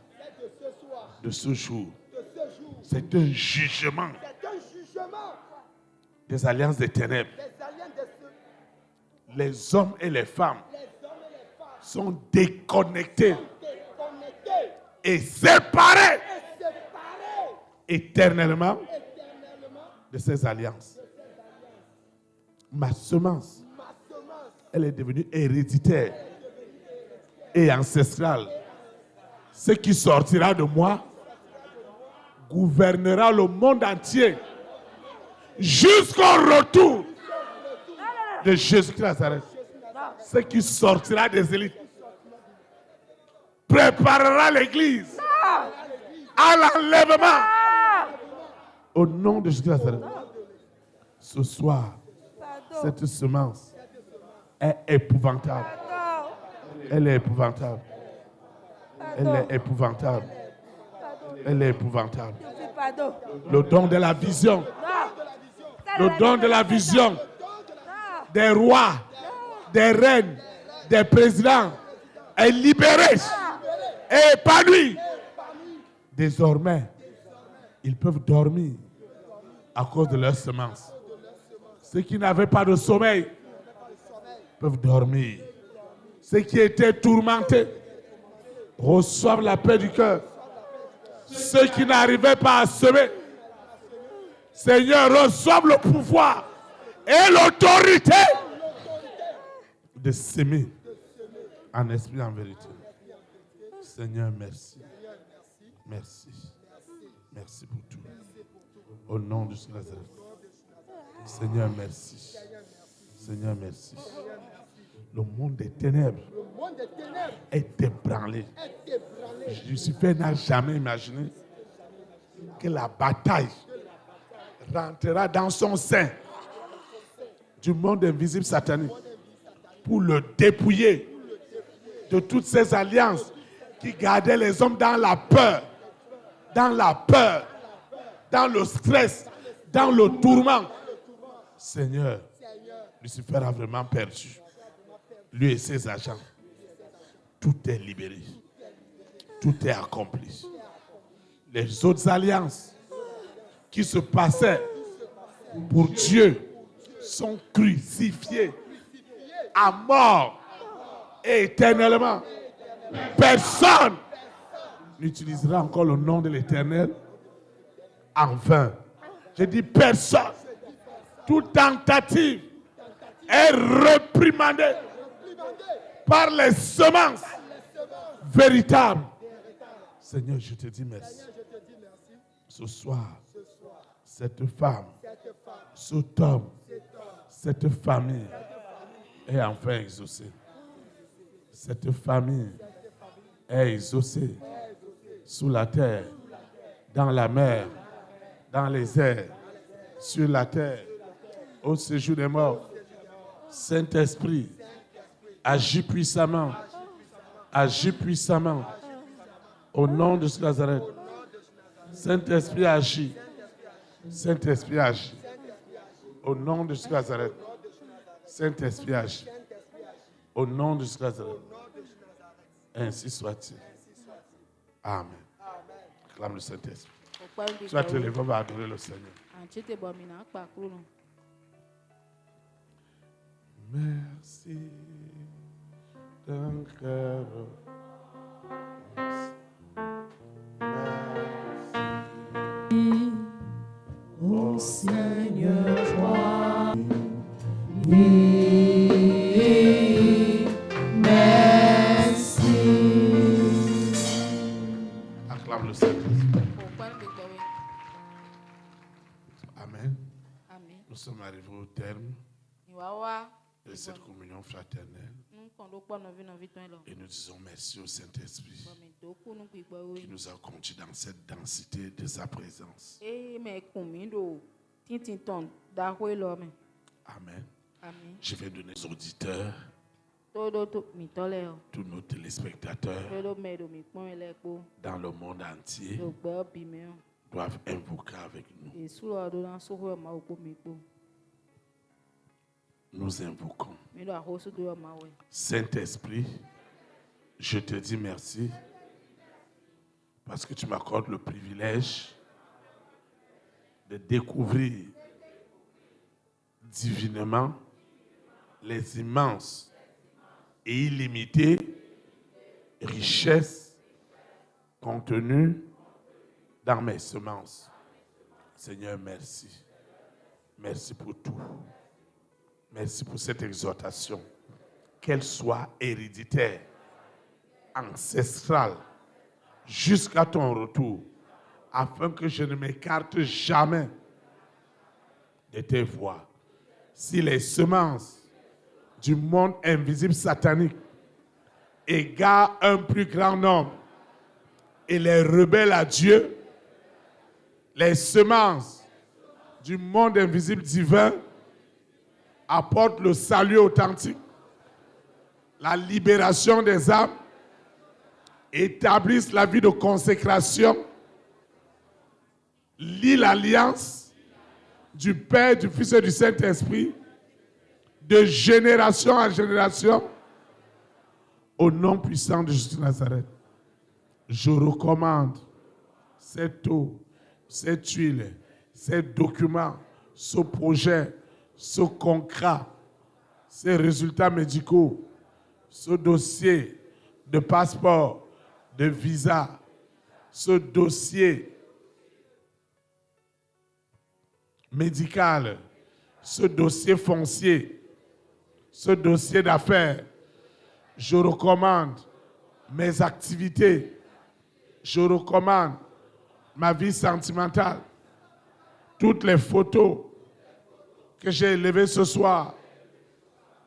de ce jour, c'est un jugement des alliances des ténèbres. Les hommes et les femmes sont déconnectés et séparés éternellement de ces alliances. Ma semence, elle est devenue héréditaire et ancestrale. Ce qui sortira de moi gouvernera le monde entier jusqu'au retour de Jésus-Christ de Nazareth. Ce qui sortira des élites préparera l'église à l'enlèvement. Au nom de Jésus de Nazareth. Ce soir, cette semence est épouvantable. Elle est épouvantable. Elle est épouvantable. Elle est épouvantable. Le don de la vision. Le don de la vision des rois, des reines, des présidents est libéré et épanoui. Désormais, ils peuvent dormir à cause de leur semence. Ceux qui n'avaient pas de sommeil peuvent dormir. Ceux qui étaient tourmentés reçoivent la paix du cœur. Ceux qui n'arrivaient pas à semer, Seigneur, reçoivent le pouvoir et l'autorité de s'aimer en esprit et en vérité. Seigneur, merci. Merci. Merci pour tout. Au nom de Jésus Nazareth. Seigneur, merci. Seigneur, merci. Le monde des ténèbres est ébranlé. Lucifer n'a jamais imaginé que la bataille rentrera dans son sein du monde invisible satanique pour le dépouiller de toutes ces alliances qui gardaient les hommes dans la peur, dans le stress, dans le tourment. Seigneur, Lucifer a vraiment perdu. Lui et ses agents. Tout est libéré. Tout est accompli. Les autres alliances qui se passaient pour Dieu sont crucifiées à mort et éternellement. Personne n'utilisera encore le nom de l'Éternel en vain. Je dis personne. Toute tentative est réprimandée par les semences véritables. Seigneur, je te dis merci. Ce soir, cette femme, cet homme, cette famille est enfin exaucée. Cette famille est exaucée sous la terre, dans la mer, dans les airs, sur la terre, au séjour des morts. Saint-Esprit, agis puissamment. Agis puissamment. Au nom de Nazareth. Saint-Esprit, agis. Saint-Esprit, agis. Au nom de Nazareth. Saint-Esprit, agis. Au nom de Nazareth. Ainsi soit-il. Amen. Acclame le Saint-Esprit. Soit te levé, on va adorer le Seigneur. Merci d'un cœur. Merci. Ô Seigneur, toi. Oui, merci. Acclame le Saint-Esprit. Amen. Nous sommes arrivés au terme de cette communion fraternelle. Et nous disons merci au Saint-Esprit qui nous a conduits dans cette densité de sa présence. Amen. Je vais donner aux auditeurs, tous nos téléspectateurs dans le monde entier doivent invoquer avec nous. Nous invoquons. Saint-Esprit, je te dis merci parce que tu m'accordes le privilège de découvrir divinement les immenses et illimitées richesses contenues dans mes semences. Seigneur, merci. Merci pour tout. Merci pour cette exhortation. Qu'elle soit héréditaire, ancestrale, jusqu'à ton retour, afin que je ne m'écarte jamais de tes voies. Si les semences du monde invisible satanique égarent un plus grand nombre et les rebelles à Dieu, les semences du monde invisible divin apportent le salut authentique, la libération des âmes, établissent la vie de consécration, lient l'alliance du Père, du Fils et du Saint-Esprit, de génération en génération, au nom puissant de Jésus de Nazareth. Je recommande cette eau, cette huile, ces documents, ce projet, ce concret, ces résultats médicaux, ce dossier de passeport, de visa, ce dossier médical, ce dossier foncier, ce dossier d'affaires. Je recommande mes activités. Je recommande ma vie sentimentale. Toutes les photos que j'ai élevées ce soir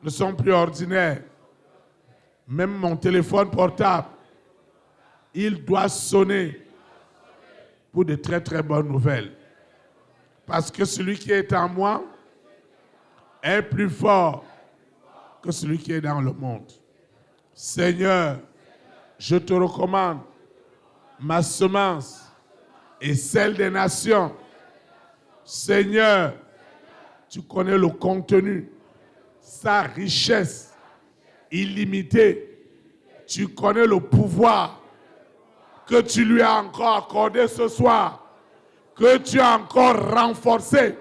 ne sont plus ordinaires. Même mon téléphone portable, il doit sonner pour de très très bonnes nouvelles. Parce que celui qui est en moi est plus fort que celui qui est dans le monde. Seigneur, je te recommande ma semence et celle des nations. Seigneur, tu connais le contenu, sa richesse illimitée. Tu connais le pouvoir que tu lui as encore accordé ce soir, que tu as encore renforcé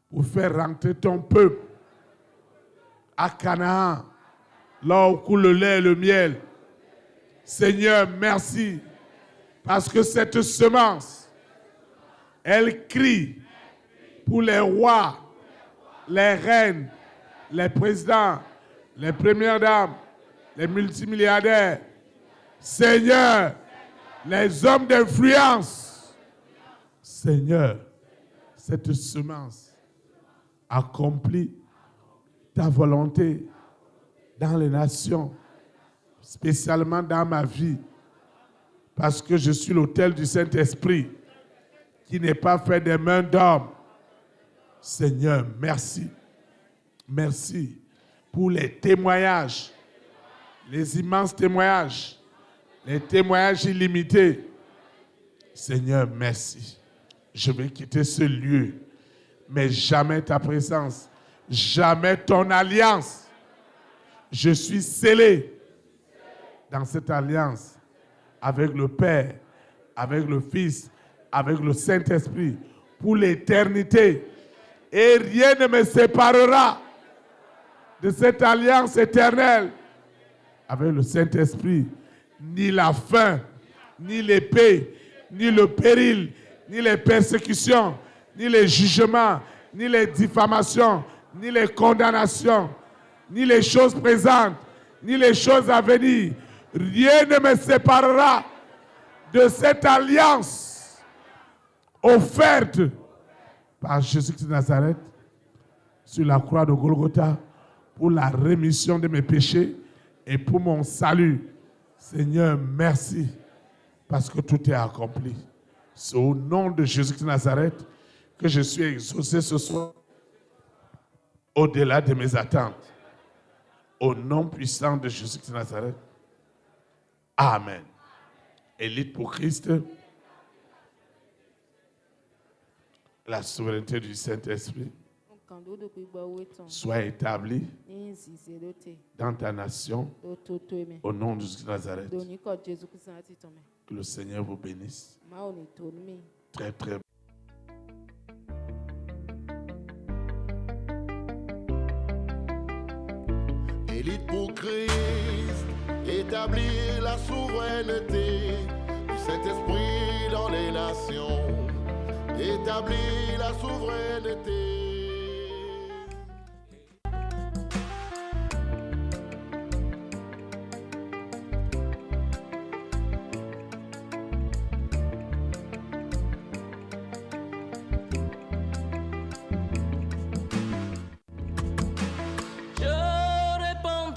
pour faire rentrer ton peuple à Canaan, là où coule le lait et le miel. Seigneur, merci, parce que cette semence, elle crie pour les rois, les reines, les présidents, les premières dames, les multimilliardaires. Seigneur, les hommes d'influence. Seigneur, cette semence accomplit ta volonté dans les nations, spécialement dans ma vie, parce que je suis l'autel du Saint-Esprit qui n'est pas fait des mains d'homme. Seigneur, merci. Merci pour les témoignages, les immenses témoignages, les témoignages illimités. Seigneur, merci. Je vais quitter ce lieu, mais jamais ta présence, jamais ton alliance. Je suis scellé dans cette alliance avec le Père, avec le Fils, avec le Saint-Esprit pour l'éternité. Et rien ne me séparera de cette alliance éternelle avec le Saint-Esprit. Ni la faim, ni l'épée, ni le péril, ni les persécutions, ni les jugements, ni les diffamations, ni les condamnations, ni les choses présentes, ni les choses à venir. Rien ne me séparera de cette alliance offerte par Jésus-Christ de Nazareth sur la croix de Golgotha pour la rémission de mes péchés et pour mon salut. Seigneur, merci parce que tout est accompli. C'est au nom de Jésus-Christ de Nazareth que je suis exaucé ce soir au-delà de mes attentes. Au nom puissant de Jésus-Christ de Nazareth. Amen. Élite pour Christ. La souveraineté du Saint-Esprit soit établie dans ta nation au nom de Jésus de Nazareth. Que le Seigneur vous bénisse. Très, très. Élite pour Christ, établir la souveraineté du Saint-Esprit dans les nations. Établir la souveraineté